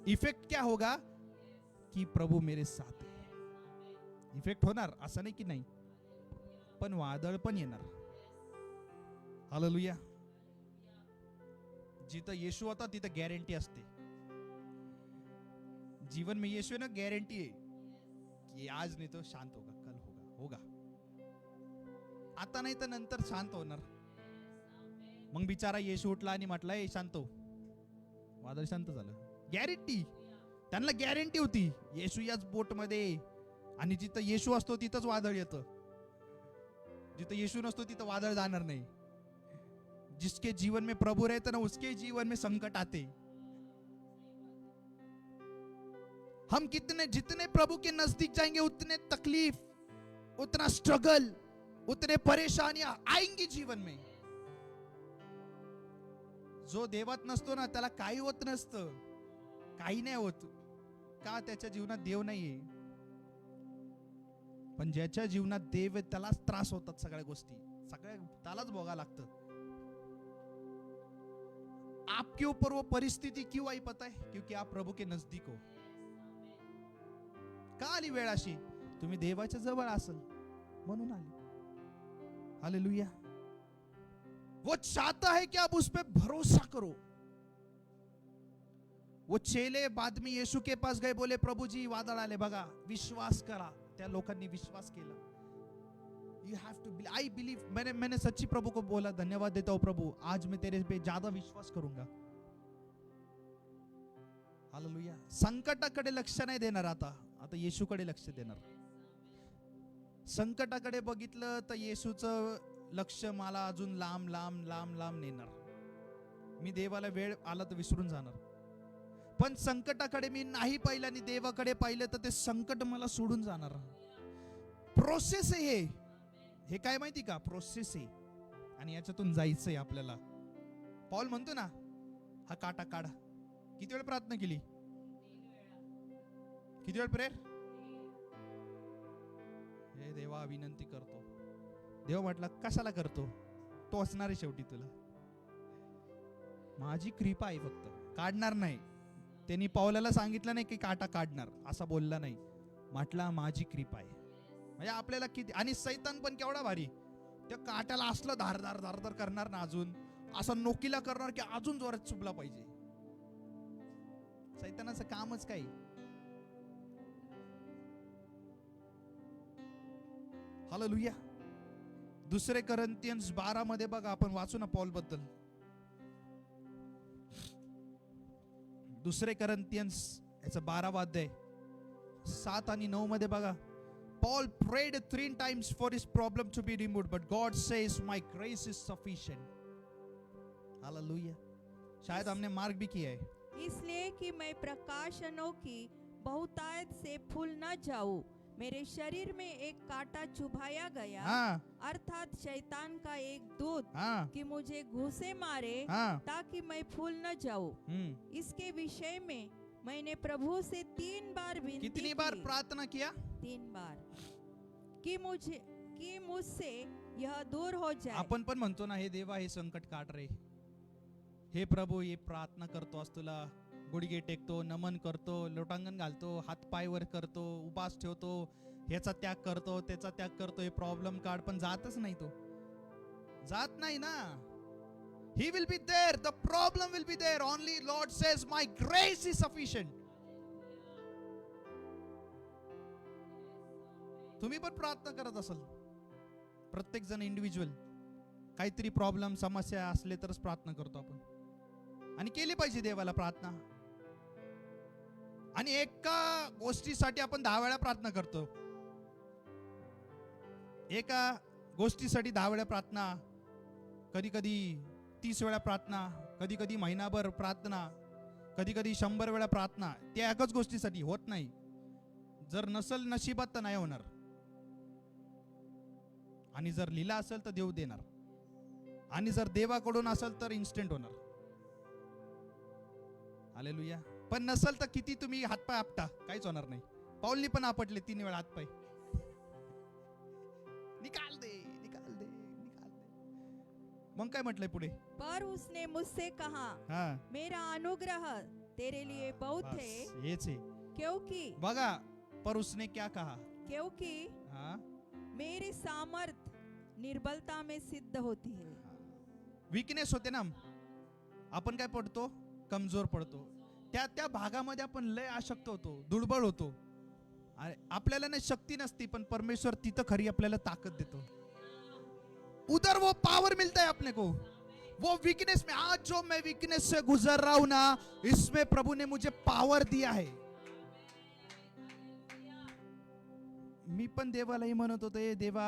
इफेक्ट क्या होगा की प्रभू मेरे साथ आहे. इफेक्ट होणार असं नाही की नाही, पण वादळ पण येणार. हालेलुया. जिथं येशू होता तिथं गॅरंटी असते. जीवन में यीशु ना गारंटी है कि आज नहीं तो शांत होगा, कल होगा. आता नाही तर नंतर शांत होणार. मग बिचारा येशू उठला आणि म्हटला ए शांत हो, वादळ शांत झालं. गॅरंटी, त्यांना गॅरंटी होती येशू याच बोट मध्ये. आणि जिथं येशू असतो तिथंच वादळ येतं, जिथं येशू नसतो तिथं वादळ जाणार नाही. जिसके जीवन में प्रभु रहते ना उसके जीवन में संकट आते. हम जितने प्रभु के नजदीक जाएंगे उतने तकलीफ, उतना स्ट्रगल, उतने परेशानियां आएंगी जीवन में. जो देवात नसतो ना त्याला काही होत नसतं, काही नाही होत. का? त्याच्या जीवनात देव नाहीये. पण ज्याच्या जीवनात देव आहे त्यालाच त्रास होतात. सगळ्या गोष्टी त्यालाच भोगा लागतं. आपके ऊपर वो परिस्थिती क्यों आई पता है? क्योंकि आप प्रभु के नजदीक हो. का आली वेळ अशी? तुम्ही देवाच्या जवळ असेल म्हणून आली. हालेलुया. वो चाहता है कि आप उस पे भरोसा करो. वो चेले बाद में यीशु के पास गए, बोले प्रभु जी वादळ आले बघा, विश्वास करा. त्या लोकांनी विश्वास केला. You have to believe. I believe. मैंने सच्ची प्रभु को बोला धन्यवाद देता हूं प्रभु, आज मैं तेरे पे ज्यादा विश्वास करूंगा. हालेलुया. संकटाकडे लक्ष नाही देणार, आता येशूकडे लक्ष देणार. संकटाकडे बघितलं तर येशूचं लक्ष मला अजून लांब लांब लांब लांब नेणार. मी देवाला वेळ आला तर विसरून जाणार. पण संकटाकडे मी नाही पाहिलं आणि देवाकडे पाहिलं तर ते संकट मला सोडून जाणार. प्रोसेस आहे हे काय माहिती का? प्रोसेस आहे आणि याच्यातून जायचंय आपल्याला. पौल म्हणतो ना हा काटा काढा. किती वेळ प्रार्थना केली? किती वेळ प्रेयर? हे देवा विनंती करतो. देव म्हटला कशाला करतो? तो असणार आहे शेवटी तुला. माझी कृपा आहे फक्त, काढणार नाही. त्यांनी पौलाला सांगितलं नाही की काटा काढणार, असा बोलला नाही. म्हटला माझी कृपा आहे. म्हणजे आपल्याला किती. आणि सैतान पण केवढा भारी, त्या काट्याला असलं धार धार धार धार करणार ना, अजून असं नोकीला करणार की अजून जोरात चुबला पाहिजे. सैतानाचं कामच काय. हालेलुया. 2 कोरिन्थियन्स 12 मध्ये बघा, आपण वाचू ना पौल बद्दल. 2 कोरिन्थियन्स याचा 12वा अध्याय 7 आणि 9 मध्ये बघा. Paul prayed 3 times for his problem to be removed, but God says my grace is sufficient. Hallelujah. शायद हमने मार्क भी किया है. इसलिए कि मैं प्रकाशनों की बहुतायत से फूल न जाऊं, मेरे शरीर में एक कांटा चुभाया गया, अर्थात शैतान का एक दूत, कि मुझे घूंसे मारे ताकि मैं फूल न जाऊं. इसके विषय में मैंने प्रभु से 3 बार विनती की. कितनी बार प्रार्थना किया? 3 बार. कि मुझसे यह दूर हो जाए. आपण पण म्हणतो ना, हे देवा हे संकट काढ रे. हे प्रभू, हे प्रार्थना करतो आज तुला, गुडघे टेकतो, नमन करतो, लोटांगण घालतो, हात पाय वर करतो, उपास ठेवतो, ह्याचा त्याग करतो, त्याचा त्याग करतो, हे प्रॉब्लेम काढ. पण जातच नाही, तो जात नाही ना. He will be there, the problem will be there. Only Lord says my grace is sufficient. तुम्ही पण प्रार्थना करत असाल, प्रत्येक जण इंडिव्हिज्युअल काहीतरी प्रॉब्लेम समस्या असले तरच प्रार्थना करतो आपण. आणि केली पाहिजे देवाला प्रार्थना. आणि एका गोष्टीसाठी आपण 10 वेळा प्रार्थना करतो. एका गोष्टीसाठी 10 वेळा प्रार्थना, कधी कधी 30 वेळा प्रार्थना, कधी कधी महिनाभर प्रार्थना, कधी कधी 100 वेळा प्रार्थना. त्या एकाच गोष्टीसाठी होत नाही. जर नसल नशिबात तर नाही होणार. आणि जर लिहिला असेल तर देव देणार. आणि जर देवाकडून असेल तर इन्स्टंट होणार. हालेलुया. पण नसेल तर किती तुम्ही हातपाय आपटा, काहीच होणार नाही. पौलनी पण आपटले 3 वेळा हातपाय. निकाल दे, निकाल दे, निकाल दे. मग काय म्हटलंय पुढे? पर उसने मुझसे कहा, मेरा अनुग्रह तेरे लिए बहुत बस, है, हेच आहे क्योंकि बघा. पर उसने क्या कहा? क्योंकि हाँ, मेरी सामर्थ निर्बलता में सिद्ध होती है. विकनेस होते ना. आपण काय पडतो? कमजोर पडतो. त्या त्या भागामध्ये आपण लय आशक्त होतो, दुर्बळ होतो. अरे आपल्याला ना शक्ती नसती, पण परमेश्वर तिथं खरी आपल्याला ताकद देतो. उधर वो पावर मिलता है अपने को. वो वीकनेस में, आज जो मैं वीकनेस से गुजर रहा हूं ना, इसमें प्रभु ने मुझे पावर दिया है. मी पण देवालाही म्हणत होते, देवा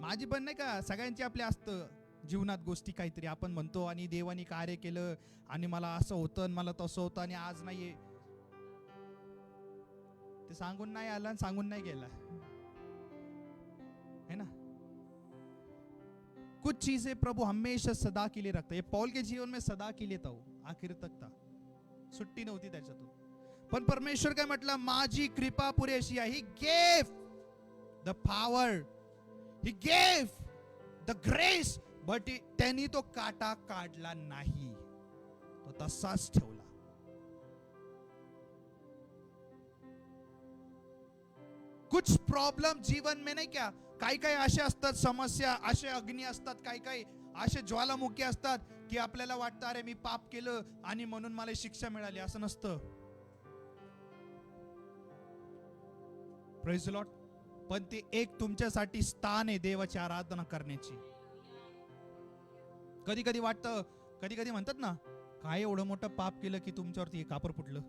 माझी पण नाही का, सगळ्यांची आपल्या असतं जीवनात गोष्टी काहीतरी आपण म्हणतो आणि देवानी कार्य केलं आणि मला असं होतं आणि मला तसं होतं आणि आज नाहीये. ते सांगून नाही आला आणि सांगून नाही गेला है ना. कुछ चीजें प्रभु हमेशा सदा के लिए रखता है. पौल के जीवन में सदा के लिए था, वो आखिर तक था, सुट्टी नव्हती त्याच्यातून. पण परमेश्वर काय म्हटलं? माझी कृपा पुरेशी आहे. He gave the power, he gave the grace, but त्यांनी तो काटा काढला नाही, तो तसाच ठेवला. कुछ प्रॉब्लेम जीवन में नाही क्या, काही काही असे असतात समस्या, असे अग्नी असतात, काही काही असे ज्वालामुखी असतात की आपल्याला वाटतं अरे मी पाप केलं आणि म्हणून मला शिक्षा मिळाली. असं नसतं. Praise the Lord. पण ते एक तुमच्यासाठी स्थान आहे देवाची आराधना करण्याची. कधी कधी वाटतं, कधी कधी म्हणतात ना, काय एवढं मोठं पाप केलं की तुमच्यावरती एक कापर फुटलं.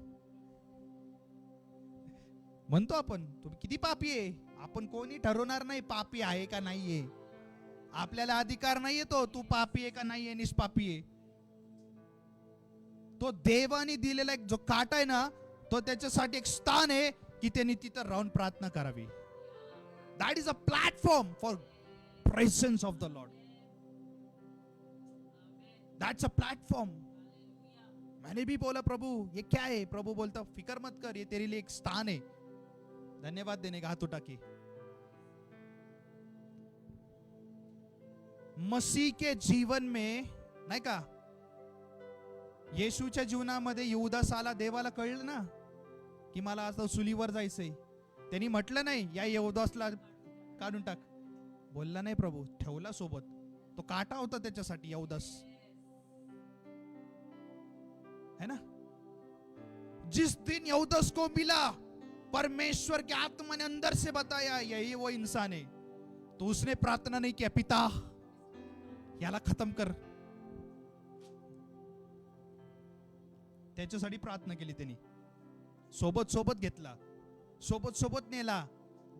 म्हणतो आपण तुम्ही किती पापी आहे. आपण कोणी ठरवणार नाही पापी आहे का नाहीये. आपल्याला अधिकार नाहीये तो तू पापी आहे का नाहीये, निष्पापी आहे. तो देवाने दिलेला एक जो काटा आहे ना, तो त्याच्यासाठी एक स्थान आहे की त्यांनी तिथं राहून प्रार्थना करावी. That is a platform for presence of the Lord. That's a platform. मैंने भी बोला प्रभु ये क्या है? प्रभु बोलता फिकर मत कर, ये तेरे लिए एक स्थान है. धन्यवाद देने का हाथ उठा के. मसीह के जीवन में नाही का, येशूच्या जीवनामध्ये युदास आला. देवाला कळलं ना की मला आता सुलीवर जायचंय. त्यांनी म्हटलं नाही या युदासला काढून टाक. बोलला नाही प्रभू, ठेवला सोबत. तो काटा होता त्याच्यासाठी युदास, है ना. जिस दिन युदास को मिला, परमेश्वर के आत्मा ने अंदर से बताया यही वो इंसान है, तो उसने प्रार्थना नहीं किया पिता याला खत्म कर. त्याच्यासाठी प्रार्थना केली त्यांनी. सोबत सोबत घेतला, सोबत सोबत नेला.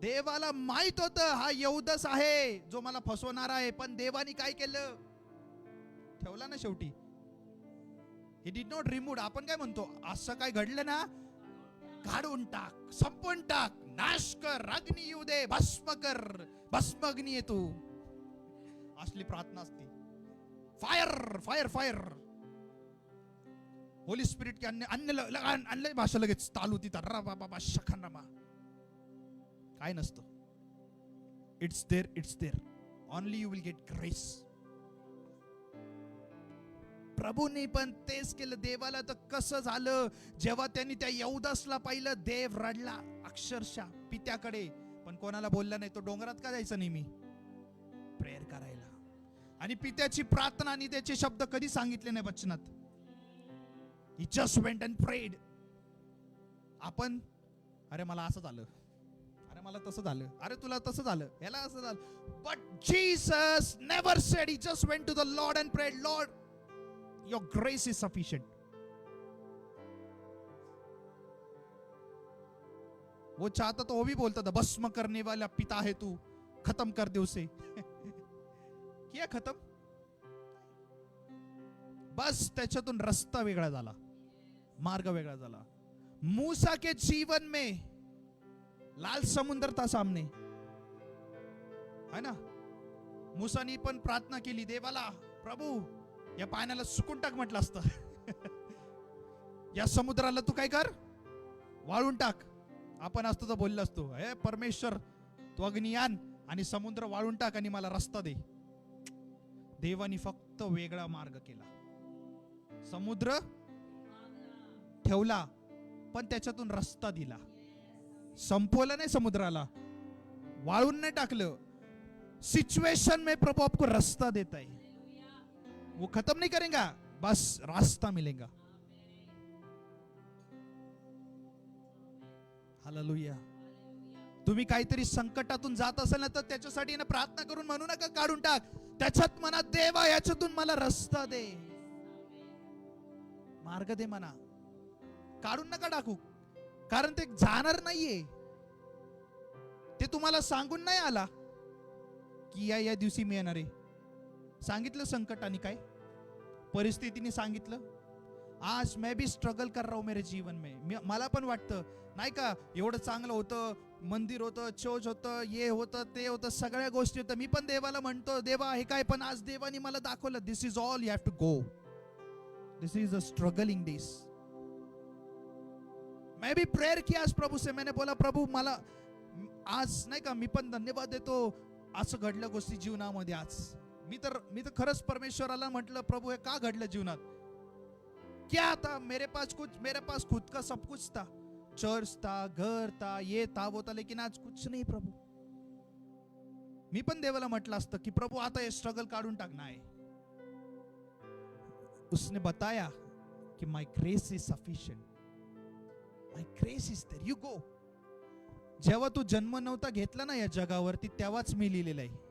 देवाला माहित होतं हा युदास आहे जो मला फसवणार आहे, पण देवानी काय केलं? ठेवला ना शेवटी. He did not remove. आपण काय म्हणतो, असं काय घडलं ना, काढून टाक, संपवून टाक, नाश कर, अग्नी येऊ दे, भस्म कर, भस्म अग्नी आहे तू. असली प्रार्थना असती. Fire fire fire. Holy spirit के अन्य भाषा लगेच चालू तिथं रा बाबा शखन रमा. काय नसतं. It's there. Only you will get grace. प्रभूने पण तेच केलं. देवाला तर कसं झालं, जेव्हा त्यांनी त्या युदासला पाहिलं, देव रडला अक्षरशः पित्याकडे. पण कोणाला बोलला नाही. तो डोंगरात का जायचा नेहमी? प्रेयर करायला. आणि पित्याची प्रार्थना आणि त्याचे शब्द कधी सांगितले नाही वचनात. ही जस्ट वेंट अँड प्रेड. आपण अरे मला असं झालं, अरे मला तसं झालं, अरे तुला तसं झालं, याला असं झालं. But Jesus never said. He just went to the Lord and prayed, Lord your grace is sufficient. वो चाहता तो वो भी बोलता था भस्म करने वाला पिता है तू, खत्म कर दे उसे. किया खत्म. बस त्याच्यातून रस्ता वेगळा झाला, मार्ग वेगळा झाला. मूसा के जीवन में लाल समुद्र था सामने, है ना. मूसानी पण प्रार्थना केली देवाला, प्रभू या पाण्याला सुकून टाक म्हटलं असतं. या समुद्राला तू काय कर, वाळून टाक. आपण असतो तर बोललो असतो, हे परमेश्वर तू अग्नी आण आणि समुद्र वाळून टाक आणि मला रस्ता दे. देवानी फक्त वेगळा मार्ग केला. समुद्र ठेवला पण त्याच्यातून रस्ता दिला. संपवलं नाही समुद्राला, वाळून नाही टाकलं. सिचुएशन में प्रभु आपको रास्ता देता है. वो खत्म नहीं करेगा, बस रास्ता मिलेगा. हालेलुया. तुम्ही काहीतरी संकटातून जात असाल ना तर त्याच्यासाठी ना प्रार्थना करून म्हणू नका काढून टाक. त्याच्यात म्हणा देवा याच्यातून मला रस्ता दे, मार्ग दे म्हणा. काढून नका टाकू, कारण ते जाणार नाहीये. ते तुम्हाला सांगून नाही आला की या दिवशी मी येणार आहे. सांगितलं संकटाने, काय परिस्थितीने सांगितलं. आज मैं भी स्ट्रगल कर रहा हूं मेरे जीवन में. मला पण वाटतं नाही का, एवढं चांगलं होतं, मंदिर होतं, चर्च होतं, हे होतं, ते होतं, सगळ्या गोष्टी होतं. मी पण देवाला म्हणतो देवा हे काय, पण आज देवाने मला दाखवलं this is all you have to go. This is a struggling days. मैं भी प्रेयर किया आज प्रभु से. मैंने बोला प्रभु मला आज नाही का, मी पण धन्यवाद देतो असं घडलं गोष्टी जीवनामध्ये. आज मी तर खरंच परमेश्वराला म्हटलं प्रभु हे का घडलं जीवनात. क्या था मेरे पास खुद का सब कुछ था. चर्च था, घर था, ये था वो था, लेकिन आज कुछ नहीं प्रभु. मी पण देवाला म्हटलं असतं की प्रभु आता हे स्ट्रगल काढून टाक. नाही, उसने बताया कि my grace is sufficient, my grace is there, you go. जेव्हा तू जन्म नव्हता घेतला ना या जगावरती, तेव्हाच मी लिहिलेलं आहे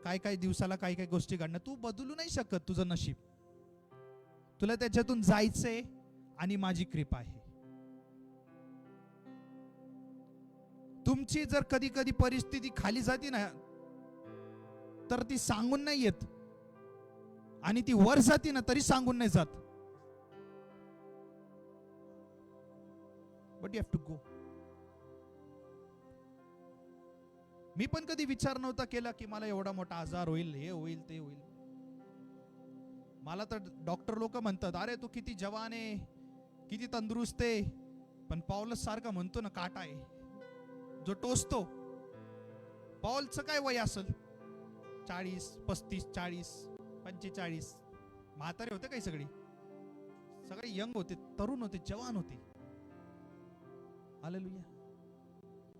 काय काय दिवसाला काय काय गोष्टी घडणार. तू बदलू नाही शकत तुझं नशीब. तुला त्याच्यातून जायचंय आणि माझी कृपा आहे. तुमची जर कधी कधी परिस्थिती खाली जाते ना तर ती सांगून नाही येत, आणि ती वर जाते ना तरी सांगून नाही जात. But you have to go. मी पण कधी विचार नव्हता केला की मला एवढा मोठा आजार होईल, हे होईल, ते होईल. मला तर डॉक्टर लोक म्हणतात अरे तू किती जवान आहे, किती तंदुरुस्त आहे. पण पौलस सारखा म्हणतो ना काटा आहे जो टोचतो. पौलचं काय वय असेल, 40, 35, 40, 45. म्हातारे होते काही सगळे यंग होते, तरुण होते, जवान होते. हालेलुया.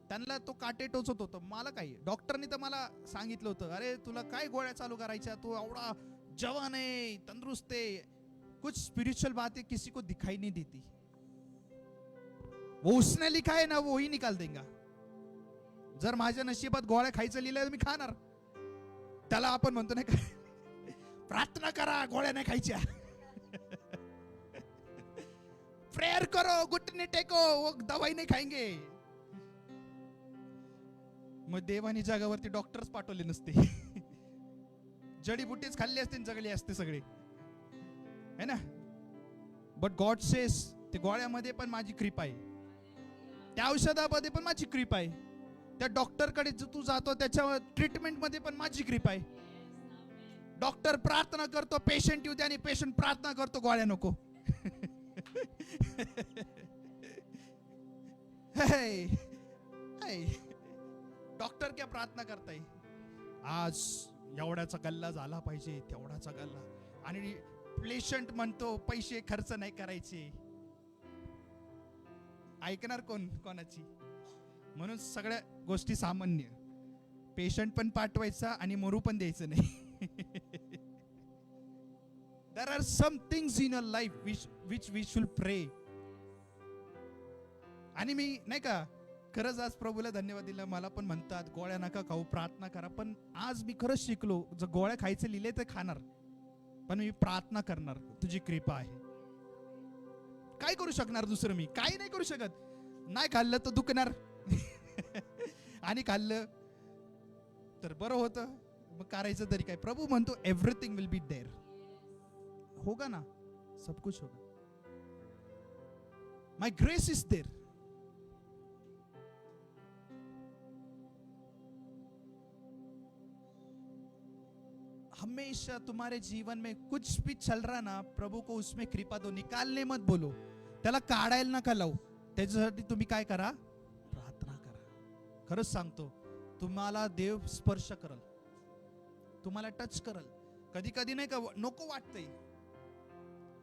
त्यांना तो काटे टोचत होता. मला काय, डॉक्टरनी तर मला सांगितलं होतं अरे तुला काय गोळ्या चालू करायच्या, तू एवढा जवान है, तंदुरुस्त है, कुछ स्पिरिचुअल बातें किसी को दिखाई नहीं देती. वो उसने लिखा है ना वो ही निकाल देगा. जर माझ्या नशिबात गोळ्या खायचं लिहिलं तर मी खाणार. त्याला आपण म्हणतो नाही का प्रार्थना करा गोळ्या नाही खायच्या. प्रेयर करो घुटने टेको वो दवाई नहीं खाएंगे. मग देवानी जगावरती डॉक्टर्स पाठवले नसते, जडीबुटीच खाल्ली असते, जगले असते सगळे है ना. बट गॉड सेस ते गोळ्यामध्ये पण माझी कृपा आहे, त्या औषधामध्ये पण माझी कृपा आहे, त्या डॉक्टरकडे तू जातो त्याच्या ट्रीटमेंट मध्ये पण माझी कृपा आहे. डॉक्टर प्रार्थना करतो पेशंट येऊ दे, आणि पेशंट प्रार्थना करतो गोळ्या नको. डॉक्टर क्या प्रार्थना करताय, आज एवढ्याचा गल्ला झाला पाहिजे, तेवढाचा गल्ला, आणि पेशंट म्हणतो पैसे खर्च नाही करायचे. ऐकणार कोणाची. म्हणून सगळ्या गोष्टी सामान्य. पेशंट पण पाठवायचा आणि मरू पण द्यायचं नाही. There are some things in a life which we should pray. आणि मी नाही का खरंच आज प्रभूला धन्यवाद दिला. मला पण म्हणतात गोळ्या नका खाऊ, प्रार्थना करा. पण आज मी खरंच शिकलो, जर गोळ्या खायचे लिहिले तर खाणार, पण मी प्रार्थना करणार. तुझी कृपा आहे. काय करू शकणार दुसरं, मी काही नाही करू शकत. नाही खाल्लं तर दुखणार आणि खाल्लं तर बरं होतं, मग करायचं तरी काय. प्रभू म्हणतो एव्हरीथिंग विल बी देअर. होगा ना, सब कुछ होगा. माय ग्रेस इज देअर. हमेशा तुम्हारे जीवन में कुछ भी चल रहा ना, प्रभु को उसमें कृपा दो. निकालने मत बोलो, त्याला काढायला नका लावू. त्याच्यासाठी तुम्ही काय करा, प्रार्थना करा. खरंच सांगतो, तुम्हाला देव स्पर्श करल, तुम्हाला टच करल. कधी कधी नाही का नको वाटतंय,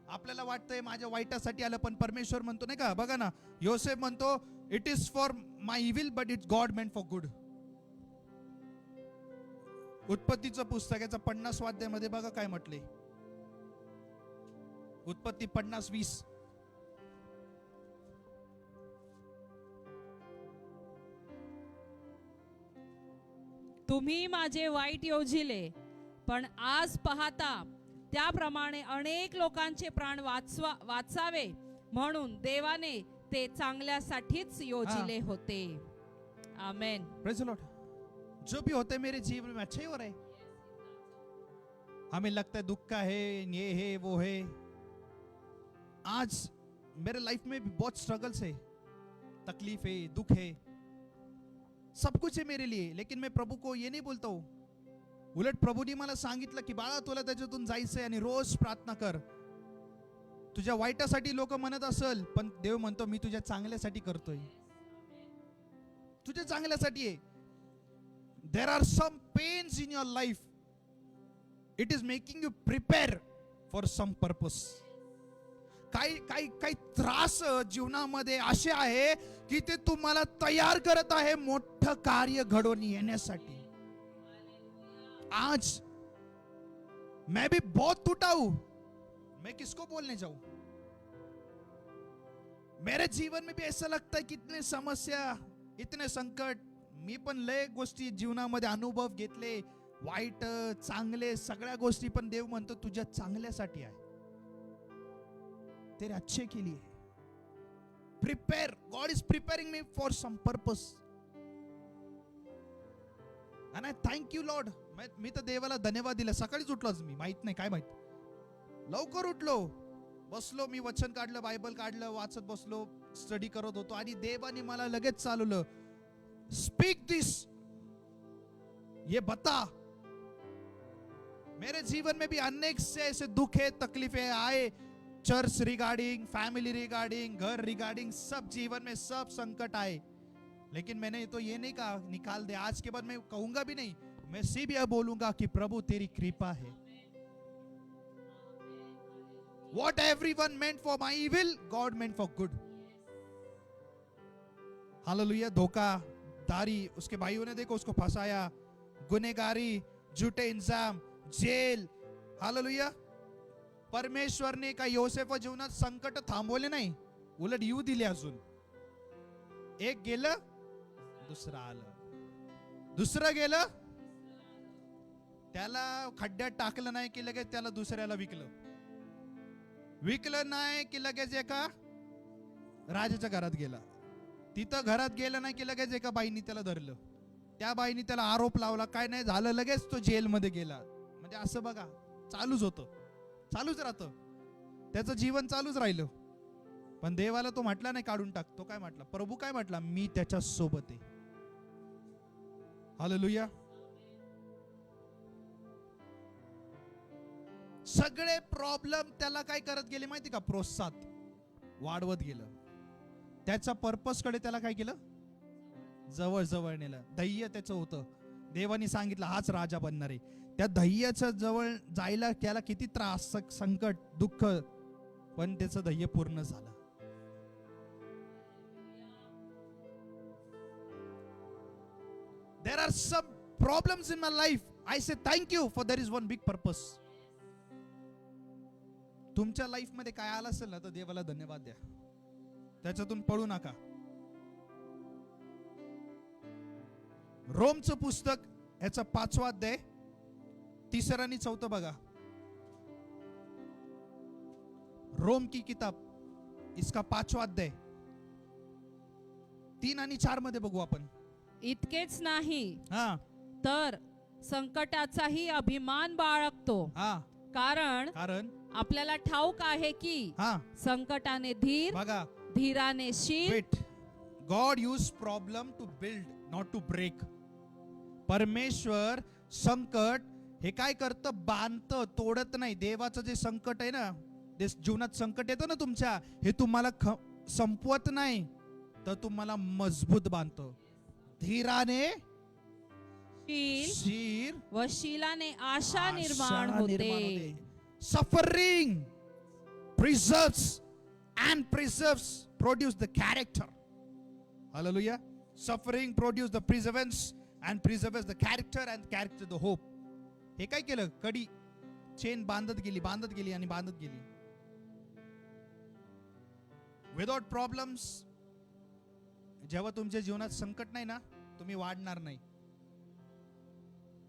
आपल्याला वाटतंय माझ्या वाईटासाठी आलं, पण परमेश्वर म्हणतो नाही का, बघा ना, योसेफ म्हणतो it is for my evil but it's God meant for good. उत्पत्तीचं पुस्तकाच्या 50 अध्यायामध्ये बघा काय म्हटले. उत्पत्ती 50:20. तुम्ही माझे वाईट योजिले, पण आज पाहता त्याप्रमाणे अनेक लोकांचे प्राण वाचावे म्हणून देवाने ते चांगल्यासाठीच योजिले होते. आमेन. Praise the lord. जो भी होता है मेरे जीवन में अच्छा ही हो रहा है. हमें लगता है दुख का है, ये है वो है. आज मेरे लाइफ में भी बहुत स्ट्रगल्स है, तकलीफ है, दुख है, सब कुछ है मेरे लिए, लेकिन मैं प्रभु को ये नहीं बोलता हूँ. उलट प्रभूने मला सांगितलं की बाळा तुला त्याच्यातून जायचंय आणि रोज प्रार्थना कर. तुझ्या वाईटासाठी लोक म्हणत असेल, पण देव म्हणतो मी तुझ्या चांगल्यासाठी करतोय. तुझ्या चांगल्यासाठी आहे. There are some pains in your life. It is making you prepare for some purpose. काही त्रास जीवनामध्ये असे आहे की ते तुम्हाला तयार करत आहे मोठं कार्य घडवून येण्यासाठी. आज मैं भी बहुत टूटा हूं, मैं किसको बोलने जाऊं. मेरे जीवन में भी ऐसा लगता है कितने समस्या, इतने संकट. मी पण लय गोष्टी जीवनामध्ये अनुभव घेतले, वाईट चांगले सगळ्या गोष्टी, पण देव म्हणतो तुझ्या चांगल्यासाठी आहे, तेरे अच्छे के लिए. Prepare. God is preparing me for some purpose. आणि आय थँक यू लॉर्ड. मी तर देवाला धन्यवाद दिला. सकाळीच उठलोच मी, माहित नाही काय माहित, लवकर उठलो, बसलो, मी वचन काढलं, बायबल काढलं, वाचत बसलो, स्टडी करत होतो, आणि देवाने मला लगेच चालवलं. स्पीक दिस, ये बता. मेरे जीवन में भी अनेक से ऐसे दुख है, तकलीफें आए, चर्च रिगार्डिंग, फैमिली रिगार्डिंग, घर रिगार्डिंग, सब जीवन में सब संकट आए, लेकिन मैंने तो ये नहीं कहा निकाल दे. आज के बाद मैं कहूंगा भी नहीं, मैं सिर्फ यह बोलूंगा कि प्रभु तेरी कृपा है. What everyone meant for my evil, God meant for good. Hallelujah. धोखा दारी, उसके भाइयों ने देखो उसको फंसाया, गुनेगारी, झूठे इंजाम, जेल. हालेलुया. परमेश्वरने का योसेफ जीवनात संकट थांबवले नाही, उलट येऊ दिले. अजून एक गेलं, दुसरं आलं, दुसरं गेलं, त्याला खड्ड्यात टाकलं नाही की लगेच त्याला दुसऱ्याला विकलं, विकलं नाही की लगेच एका राजाच्या घरात गेला, तिथं घरात गेलं नाही की लगेच एका बाईनी त्याला धरलं, त्या बाईनी त्याला आरोप लावला, काय नाही झालं, लगेच तो जेलमध्ये गेला. म्हणजे असं बघा, चालूच होतं, चालूच राहतं, त्याचं जीवन चालूच राहिलं. पण देवाला तो म्हटला नाही काढून टाक. तो काय म्हटला, प्रभू काय म्हटला, मी त्याच्या सोबत आहे. हालेलुया. सगळे प्रॉब्लेम त्याला काय करत गेले माहिती का, प्रोत्साहन वाढवत गेलं. त्याच्या पर्पस कडे त्याला काय केलं, जवळ जवळ नेलं. ध्येय त्याचं होतं, देवाने सांगितलं हाच राजा बनणार आहे. त्या ध्येयाच्या जवळ जायला त्याला किती त्रास, संकट, दुःख, पण त्याचं ध्येय पूर्ण झालं. There are some problems in my life. I say thank you for there is one big purpose. तुमच्या लाईफ मध्ये काय आलं असेल ना, तर देवाला धन्यवाद द्या, त्याच्यातून पळू नका. रोमचं पुस्तक याचा 5वा अध्याय 3 आणि 4 बघा. रोम की किताब इसका 5वां अध्याय 3 आणि 4 मध्ये बघू आपण. इतकेच नाही हा, तर संकटाचाही अभिमान बाळगतो, हा, कारण आपल्याला ठाऊक आहे की संकटाने धीर, बघा, धीराने शील. Wait. God use problem to build, not to break. परमेश्वर संकट हे काय करतं, बांधतं, तोडत नाही. देवाचं जे संकट आहे ना, जीवनात संकट येतं ना तुमच्या, हे तुम्हाला संपवत नाही, तर तुम्हाला मजबूत बांधतो. धीराने शील व शीलाने आशा निर्माण होते. Suffering preserves and produce the character. Hallelujah. Suffering produce the perseverance and preserves the character and character the hope. हे काय केलं? कडी चेन बांधत गेली आणि बांधत गेली. विदाउट प्रॉब्लेम्स, जेव्हा तुमच्या जीवनात संकट नाही ना, तुम्ही वाढणार नाही.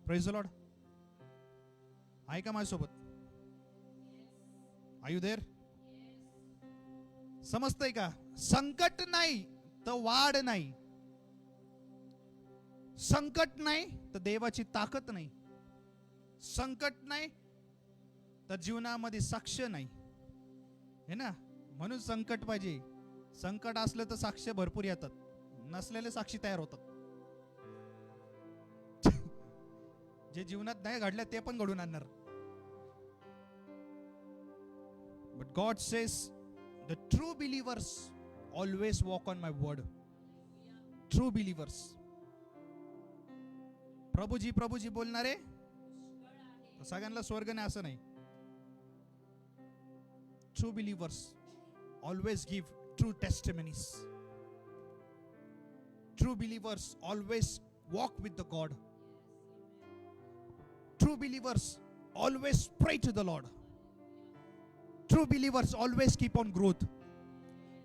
Praise the Lord. आहे का माझ्यासोबत? Are you there? समजतंय का? संकट नाही तर वाढ नाही, संकट नाही तर देवाची ताकद नाही, संकट नाही तर जीवनामध्ये साक्ष नाही, है ना? म्हणून संकट पाहिजे. संकट असलं तर साक्ष भरपूर येतात, नसलेले साक्षी तयार होतात. जे जीवनात नाही घडलं ते पण घडून आणणार. But God says the true believers always walk on my word. True believers. Prabhuji बोलणारे सगळ्यांना स्वर्ग नाही असं नाही. True believers always give true testimonies. True believers always walk with the God. True believers always pray to the Lord. True believers always keep on growth.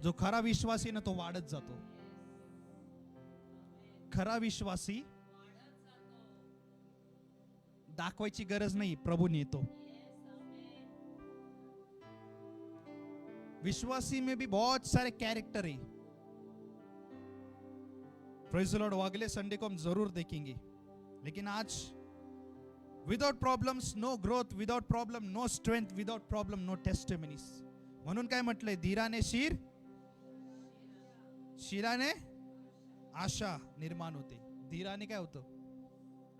जो खरा विश्वासी ना तो वाढत जातो. खरा विश्वासी दाखवायची गरज नाही, प्रभूने येतो. विश्वासी में भी बहुत सारे कैरेक्टर है. Praise the Lord. अगले संडे को हम जरूर देखेंगे, लेकिन आज without problems no growth, without problem no strength, without problem no testimonies. म्हणून काय म्हटलंय? धीराने शिराने आशा निर्माण होते. धीराने काय होतं?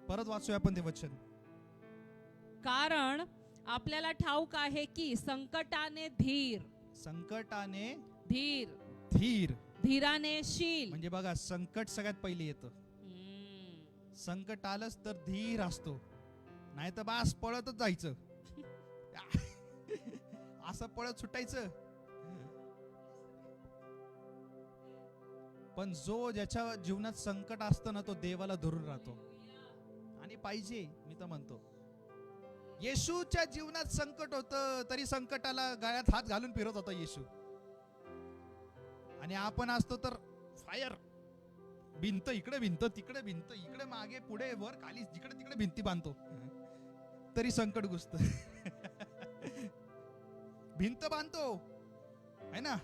परत वाचूया आपण ते वचन. कारण आपल्याला ठाऊक आहे की संकटाने धीर, संकटाने धीर, धीर, धीराने शील. म्हणजे बघा, संकट सगळ्यात पहिले येतं. संकट आलंच तर धीर असतो, नाही तर बास पळतच जायचं. असं पळत सुटायचं. पण जो ज्याच्या जीवनात संकट असतं ना, तो देवाला धरून राहतो. आणि पाहिजे, मी तर म्हणतो, येशूच्या जीवनात संकट होतं तरी संकटाला गळ्यात हात घालून फिरत होता येशू. आणि आपण असतो तर फायर, भिंत इकडे, भिंत तिकडे, भिंत इकडे, मागे पुढे वर खाली, जिकडे तिकडे भिंती बांधतो, तरी संकट घुसत. भिंत बांधतो है ना,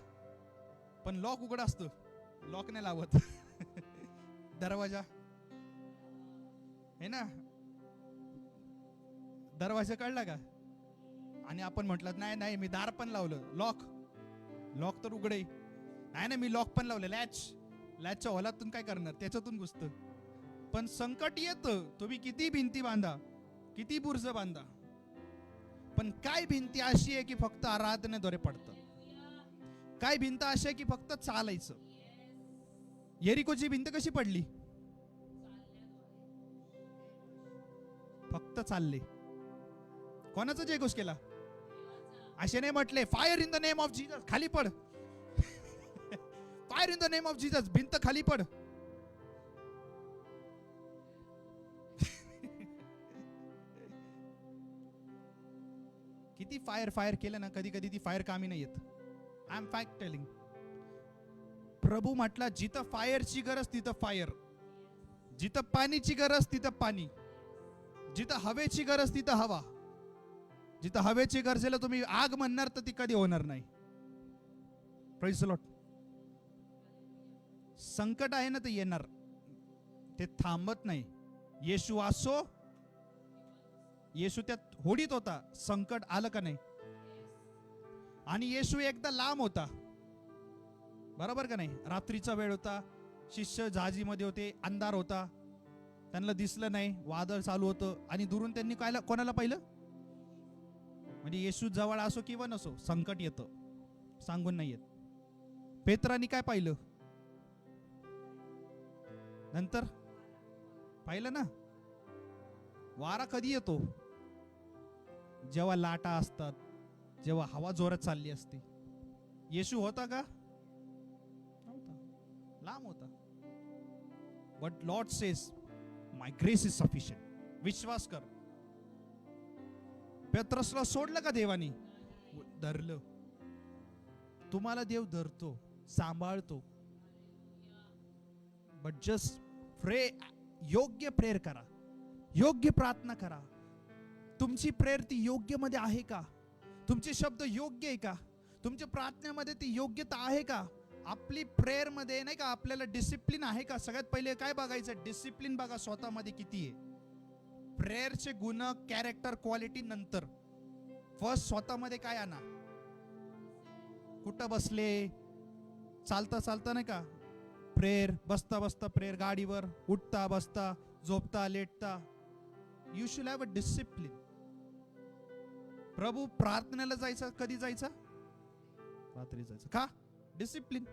पण लॉक उघड असतो, लॉक नाही लावत. दरवाजा है ना, दरवाजा काढला का, आणि आपण म्हटलं नाही मी दार पण लावलं, लॉक तर उघडे. नाही मी लॉक पण लावलं, लॅचच्या हॉलातून काय करणार, त्याच्यातून घुसतं. पण संकट येतं, तुम्ही किती भिंती बांधा, किती बुर्ज बांधा, पण काय भिंती अशी आहे की फक्त आराधनेद्वारे पडतं. काय भिंत अशी आहे की फक्त चालायचं. येरिकोची भिंत कशी पडली? फक्त चालले. कोणाचा जयघोष केला? असे नाही म्हटले fire in the name of Jesus, खाली पड. Fire in the name of Jesus, भिंत खाली पड. किती फायर केलं ना, कधी कधी ती फायर कामी नाही येत. I am fact telling. प्रभू म्हटला, जिथं फायरची गरज तिथं फायर, जिथं पाणीची गरज तिथं पाणी, जिथं हवेची गरज तिथं हवा. जिथं हवेची गरजेला तुम्ही आग म्हणणार तर ती कधी होणार नाही. Praise the Lord. संकट आहे ना ते येणार, ते थांबत नाही. येशू त्यात होडीत होता, संकट आलं का नाही. आणि येशू एकदा लांब होता, बरोबर का नाही. रात्रीचा वेळ होता, शिष्य जहाजीमध्ये होते, अंधार होता, त्यांना दिसलं नाही, वादळ चालू होतं. आणि दुरून त्यांनी कोणाला पाहिलं? म्हणजे येशू जवळ असो किंवा नसो, संकट येतं, सांगून नाही येत. पेत्रांनी काय पाहिलं? नंतर पाहिलं ना, वारा कधी येतो? जेव्हा लाटा असतात, जेव्हा हवा जोरात चालली असते. येशू होता का? नव्हता, लांब होता. But Lord says my grace is sufficient. विश्वास कर. पेत्रसला सोडलं का देवानी? धरलं. तुम्हाला देव धरतो, सांभाळतो. बट जस्ट प्रे. योग्य प्रेयर करा, योग्य प्रार्थना करा. तुमची प्रेयर ती योग्य मध्ये आहे का? तुमचे शब्द योग्य आहे का? तुमच्या प्रार्थनेमध्ये ती योग्यता आहे का? आपली प्रेयर मध्ये नाही का आपल्याला डिसिप्लिन आहे का? सगळ्यात पहिले काय बघायचं? डिसिप्लिन बघा स्वतःमध्ये किती आहे. प्रेयरचे गुण, कॅरेक्टर, क्वालिटी नंतर. फर्स्ट स्वतःमध्ये काय आणा. कुठं बसले, चालता चालता नाही का प्रेयर, बसता बसता प्रेयर, गाडीवर उठता बसता, झोपता लेटता. You should have a discipline. प्रभू प्रार्थनेला जायचं कधी जायचं? रात्री जायचं. का? डिसिप्लिन.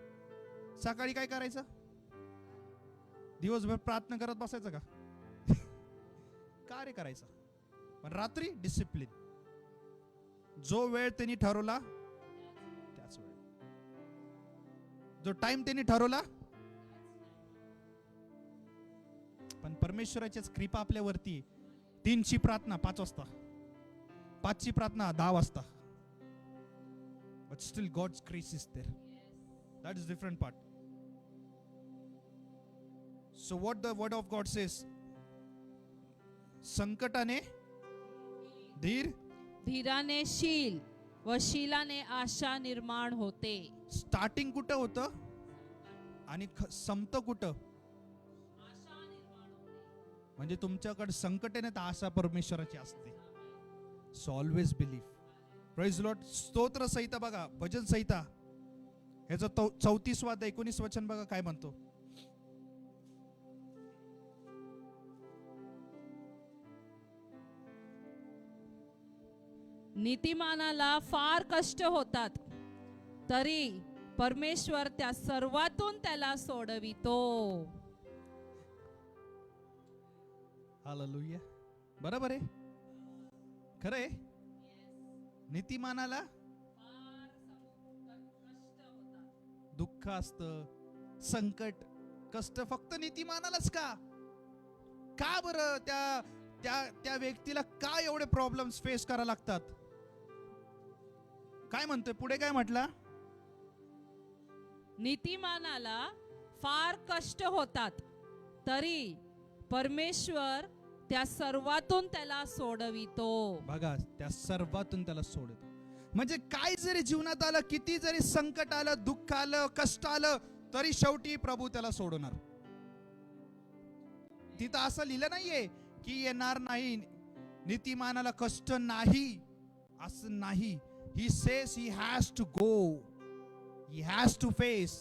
सकाळी काय करायचं? दिवसभर प्रार्थना करत बसायचं का? कार्य करायचं. पण रात्री डिसिप्लिन. जो वेळ त्यांनी ठरवला त्याच वेळ, जो टाइम त्यांनी ठरवला. पण परमेश्वराचीच कृपा आपल्या वरती. 3ची प्रार्थना 5 वाजता, 5ची प्रार्थना 10 वाजता. But still God's grace is there. That is different part. So what the word of God says, संकटाने धीर, धीराने शील व शीलाने आशा निर्माण होते. स्टार्टिंग कुठं होतं आणि संपतं कुठं? म्हणजे तुमच्याकडे संकट आहे ना, तर आशा परमेश्वराची असते. So always believe. Praise Lord. स्तोत्र संहिता बघा, भजन संहिता ह्याचं 34 अध्याय 19 वचन बघा काय म्हणतो. नीतिमानाला फार कष्ट होतात, तरी परमेश्वर त्या सर्वातून त्याला सोडवितो. हालेलुया. बरोबर आहे, खरं आहे. नीतिमानाला दुःख असतं, संकट, कष्ट फक्त नीतिमानालाच का? का बरं त्या व्यक्तीला काय एवढे प्रॉब्लेम्स फेस करायला लागतात? काय म्हणतोय पुढे? काय म्हटला? नीतिमानाला फार कष्ट होतात, तरी परमेश्वर त्या सर्वातून त्याला सोडवितो. बघा, त्या सर्वातून त्याला सोडतो. म्हणजे काय जरी जीवनात आलं, किती जरी संकट आलं, दुःख आलं, कष्ट आलं, तरी शेवटी प्रभू त्याला सोडणार. तिथं असं लिहिलं नाहीये की येणार नाही, नीतिमानाला कष्ट नाही, असं नाही. He says he has to go, he has to face.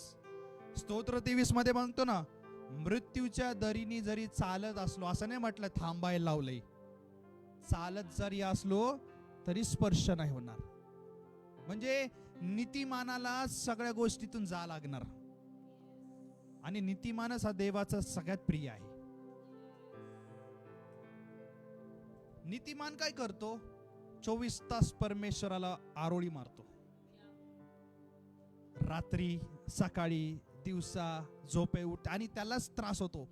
स्तोत्र 23 मध्ये म्हणतो ना, मृत्यूच्या दरीने जरी चालत असलो, असं नाही म्हटलं थांबायला लावलंय. चालत जरी असलो तरी स्पर्श नाही होणार. म्हणजे नीतिमानाला सगळ्या गोष्टीतून जा लागणार. आणि नीतिमानच हा देवाचा सगळ्यात प्रिय आहे. नीतिमान काय करतो? 24 तास परमेश्वराला आरोळी मारतो. रात्री, सकाळी, दिवसा, झोपे उठ, आणि त्यालाच त्रास होतो.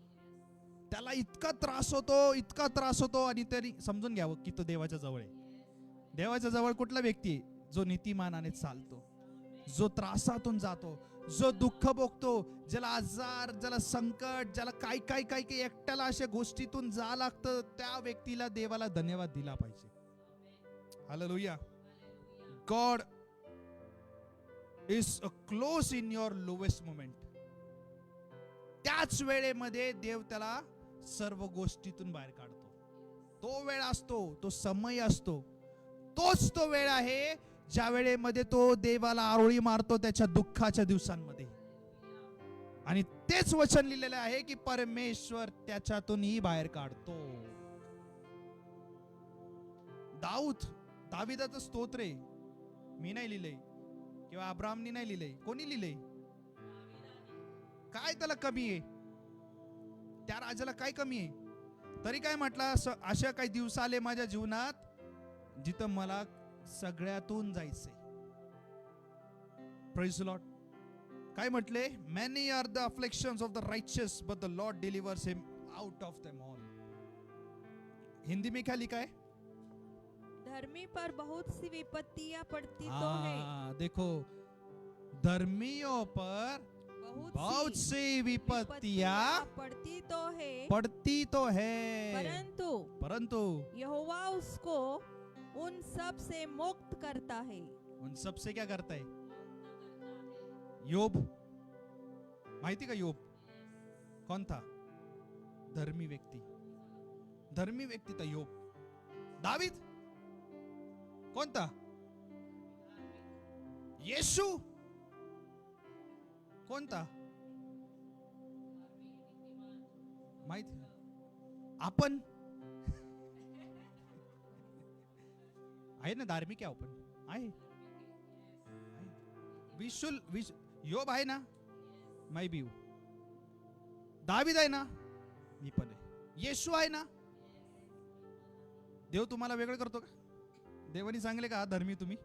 त्याला इतका त्रास होतो, इतका त्रास होतो, आणि तरी समजून घ्यावं की तो देवाच्या जवळ आहे. देवाच्या जवळ कुठला व्यक्ती आहे? जो नीतिमानाने चालतो, जो त्रासातून जातो, जो दुःख भोगतो, ज्याला आजार, ज्याला संकट, ज्याला काय काय काय काय एकट्याला अशा गोष्टीतून जा लागतं, त्या व्यक्तीला देवाला धन्यवाद दिला पाहिजे. Hallelujah. God is close in your lowest moment. त्याच वेळेमध्ये देव त्याला सर्व गोष्टीतून बाहेर काढतो. तो वेळ असतो, तो समय असतो, तोच तो वेळ आहे ज्या वेळेमध्ये तो देवाला आरोळी मारतो त्याच्या दुःखाच्या दिवसांमध्ये. आणि तेच वचन लिहिलेलं आहे की परमेश्वर त्याच्यातूनही बाहेर काढतो. दाविदाचं स्तोत्र आहे, मी नाही लिहिलंय किंवा अब्राहमनी नाही लिहिलंय. कोणी लिहिलंय? काय त्याला कमी आहे? त्या राजाला काय कमी आहे? तरी काय म्हटलं, अशा काही दिवस आले माझ्या जीवनात जिथं मला सगळ्यातून जायचंय. Praise the lord. काय म्हटले? Many are the afflictions of the righteous but the lord delivers him out of them all. Hindi में क्या लिखा है? धर्मी पर बहुत सी विपत्तियां पड़ती तो है. देखो, धर्मियों पर बहुत सी विपत्तियां पड़ती तो है, परंतु यहोवा उसको उन सब से मुक्त करता है. उन सब से क्या करता है? योब, माहिती का योब कौन था? धर्मी व्यक्ती. धर्मी व्यक्ती था योब. दावीद कौन था? येशू कौन था? माहिती? आपण आहे ना धार्मिक आहे आपण. आहे. योब आहे ना, मैं भी हूं. दावीद आहे ना, मी पण आहे. येशू आहे ना. देव तुम्हाला वेगळं करतो का? देवानी सांगले का धर्मी तुम्ही?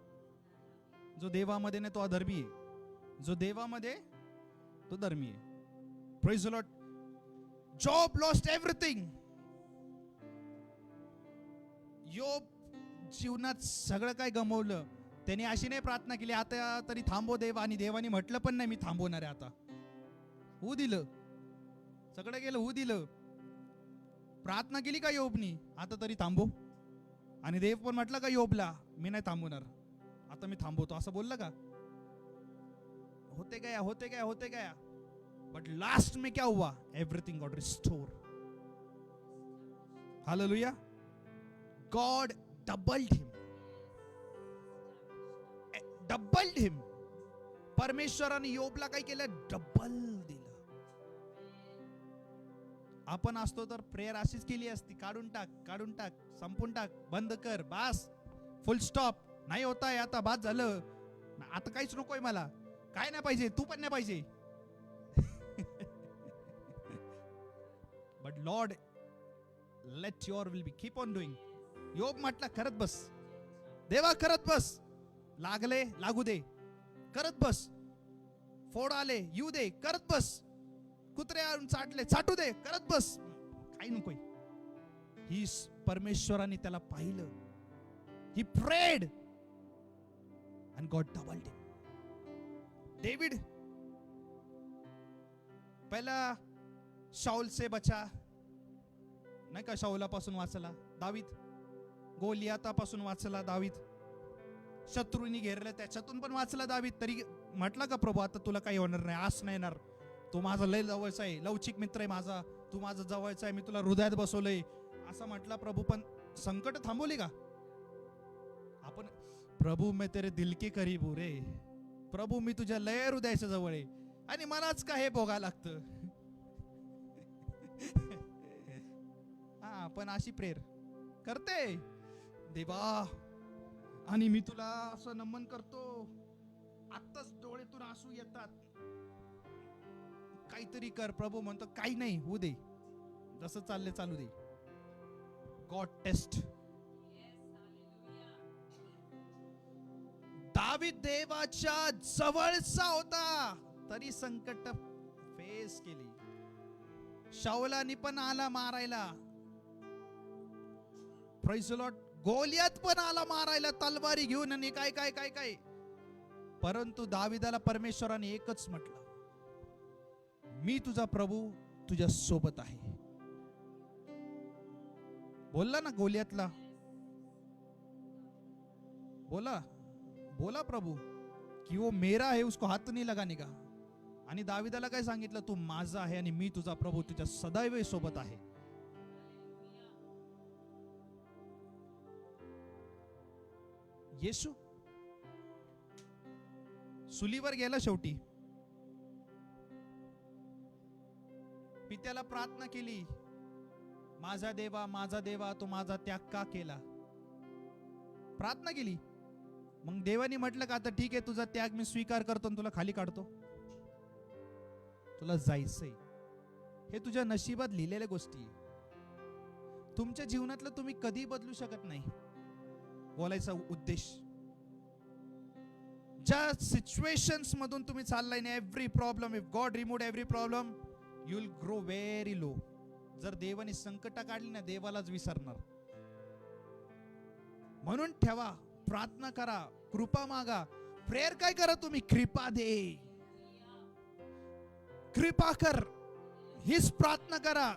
जो देवामध्ये नाही तो अधर्मी आहे, जो देवामध्ये तो धर्मी आहे. Praise the lord. Job lost everything. योब जीवनात सगळं काय गमावलं. त्याने अशी नाही प्रार्थना केली आता तरी थांबव देवा, आणि देवाने म्हटलं पण नाही मी थांबवणार आहे. आता होऊ दिलं, सगळं गेलं, होऊ दिलं. प्रार्थना केली का योबनी? आता तरी थांबव. आणि देव पण म्हटलं का योबला मी नाही थांबवणार, आता मी थांबवतो, असं बोललं का? होते गया. बट लास्ट में क्या हुआ? Everything got restore. हालेलुया. God doubled him. परमेश्वराने योबला काय केलं? डबल दिलं. आपण असतो तर प्रेयर अशीच केली असती, काढून टाक, संपून टाक, बंद कर, बास, फुल स्टॉप. नाही होत आहे आता, बाद झालं, आता काहीच नकोय मला, काय नाही पाहिजे, तू पण नाही पाहिजे. But lord let your will be keep on doing. योब म्हटला करत बस देवा, करत बस. लागले लागू दे, करत बस. फोड आले येऊ दे, करत बस. कुत्रे चाटले चाटू दे, करत बस, काही नकोय. ही परमेश्वराने त्याला पाहिलं. He prayed and God doubled him. David पहला शाऊल से बचा, नाही का, शाऊलापासून वाचला. दावीद गोलियातापासून वाचला. दावीद शत्रूंनी घेरलं त्याच्यातून पण वाचला. दावीद तरी म्हटला का प्रभू आता तुला काही होणार नाही, आस नाही येणार, तो माझा लय जवळचा आहे, लवचिक मित्र आहे माझा, तू माझा जवळचा आहे, मी तुला हृदयात बसवलंय, असं म्हटला प्रभू. पण संकट थांबवली का आपण? प्रभू मैं तेरे दिल के करीब हूं रे, प्रभू मी तुझ्या लय हृदयाच्या जवळ आहे, आणि मलाच का हे भोगा लागतं. हा, पण अशी प्रेयर करते देवा, आणि मी तुला असं नमन करतो, आत्ताच डोळ्यातून आसू येतात, काहीतरी कर. प्रभू म्हणतो काही नाही, होऊ दे, जसं चालले चालू दे. God taste. दावीद देवाच्या जवळचा होता तरी संकट फेस केली. शाऊलानी पण आला मारायला. Praise the Lord. गोलियात पण आला मारायला तलवारी घेऊन, आणि काय काय काय काय. परंतु दाविदाला परमेश्वराने एकच म्हटलं, मी तुझा प्रभू तुझ्या सोबत आहे. बोलला ना गोलियातला, बोला प्रभू कि वो मेरा है, उसको हाथ नहीं लगाने का. आणि दाविदाला काय सांगितलं? तू माझा आहे आणि मी तुझा प्रभू तुझ्या सदैव सोबत आहे. येशू सुलीवर गेला शेवटी. पित्याला प्रार्थना केली, माझा देवा तू माझा त्याग का केला? प्रार्थना केली. मग देवाने म्हटलं का आता ठीक आहे, तुझा त्याग मी स्वीकार करतो आणि तुला खाली काढतो, तुला जायचंय. हे तुझ्या नशिबात लिहिलेल्या गोष्टी. तुमच्या जीवनातलं तुम्ही कधी बदलू शकत नाही. बोलायचा उद्देश ज्या सिच्युएशन्स मधून तुम्ही चाललाय ना, every problem, if God remove every problem, you will grow very low. जर देवाने संकट काढली ना, देवालाच विसरणार. म्हणून ठेवा, प्रार्थना करा, कृपा मागा. प्रेयर काय करा तुम्ही? कृपा दे, कृपा कर, हीच प्रार्थना करा.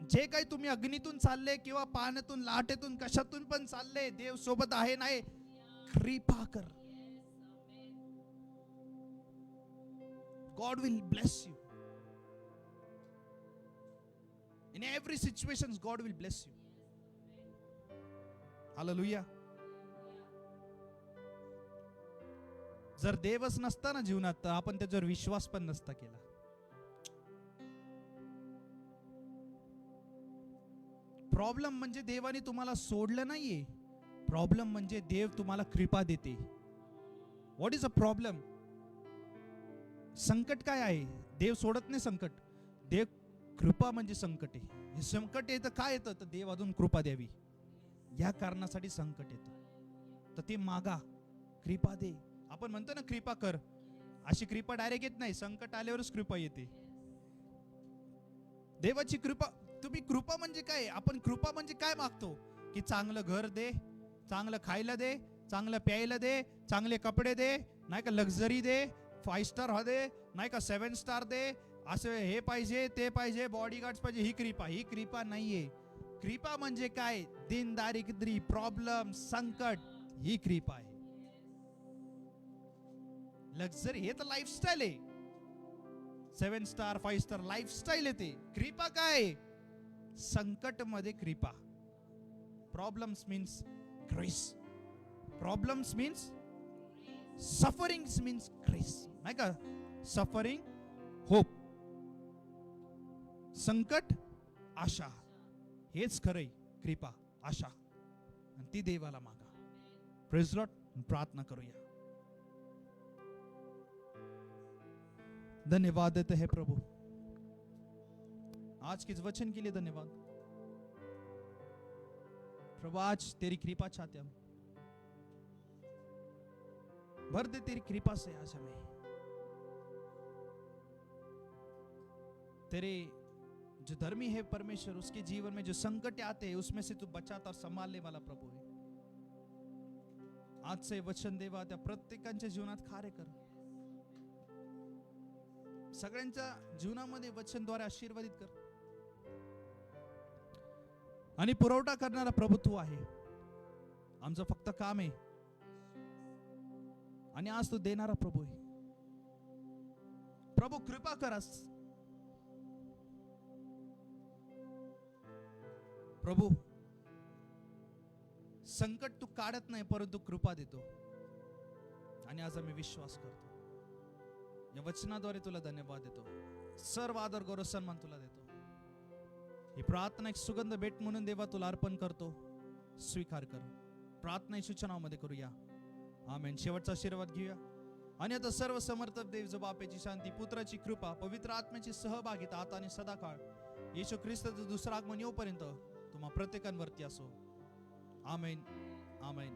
जे काही तुम्ही अग्नीतून चालले किंवा पाण्यातून, लाटेतून, कशातून पण चालले, देव सोबत आहे नाही, कृपा कर. God will bless you. In every situation, God will bless you. Hallelujah. जर देवच नसता ना जीवनात, तर आपण त्याच्यावर विश्वास पण नसता केला. प्रॉब्लेम म्हणजे देवाने तुम्हाला सोडलं नाहीये. प्रॉब्लेम म्हणजे देव तुम्हाला कृपा देते. What is a problem? संकट काय आहे? देव सोडत नाही संकट. देव कृपा म्हणजे संकट आहे. हे संकट येतं काय येतं? तर देव अजून कृपा द्यावी या कारणासाठी संकट येतं. तर ते मागा, कृपा दे. आपण म्हणतो ना कृपा कर, अशी कृपा डायरेक्ट येत नाही, संकट आल्यावरच कृपा येते. देवाची कृपा. तुम्ही कृपा म्हणजे काय? आपण कृपा म्हणजे काय मागतो? की चांगलं घर दे, चांगलं खायला दे, चांगलं प्यायला दे, चांगले कपडे दे, नाही का लक्झरी दे, 5 स्टार दे, नाही का 7 स्टार दे, असं हे पाहिजे ते पाहिजे, बॉडीगार्ड्स पाहिजे. ही कृपा, ही कृपा नाहीये. कृपा म्हणजे काय? दीनदारिद्री, प्रॉब्लेम, संकट, ही कृपा आहे. लक्झरी हे तर लाईफस्टाईल आहे. 7 स्टार 5 स्टार लाईफस्टाईल आहे ते. कृपा काय? संकट मध्ये कृपा. Problems means grace. Problems means sufferings means grace, नाही का? सफरिंग होप, संकट आशा. हेच खरंय कृपा, आशा. आणि ती देवाला मागा. Praise Lord. प्रार्थना करूया. धन्यवाद देते हैं प्रभु, आज के इस वचन के लिए धन्यवाद प्रभु. आज तेरी कृपा चाहते हम, भर दे तेरी कृपा से आज हमें. तेरे जो धर्मी है परमेश्वर, उसके जीवन में जो संकट आते हैं उसमें से तू बचाता और संभालने वाला प्रभु है. आज से वचन देवा त्या प्रत्येकाच्या जीवनात कार्य कर. सगळ्यांच्या जीवनामध्ये वचनद्वारे आशीर्वादित कर. आणि पुरवठा करणारा प्रभू तू आहे. आमचं फक्त काम आहे. आणि आज तू देणारा प्रभू आहे. प्रभू कृपा करस. प्रभू संकट तू काढत नाही, परंतु कृपा देतो. आणि आज आम्ही विश्वास करतो. या वचनाद्वारे तुला धन्यवाद देतो. सर्व आदर गौरव सन्मान तुला देतो. ही प्रार्थना एक सुगंध भेट म्हणून देवा तुला अर्पण करतो. स्वीकार कर. प्रार्थना सूचनामध्ये करूया. आमेन. शेवटचा आशीर्वाद घेऊया. आणि आता सर्व समर्थ देव जो बापाची शांती, पुत्राची कृपा, पवित्र आत्म्याची सहभागिता आता आणि सदाकाळ येशू ख्रिस्ताचं दुसरं आगमन येऊपर्यंत तुम्हा प्रत्येकांवरती असो. आमेन. आमेन.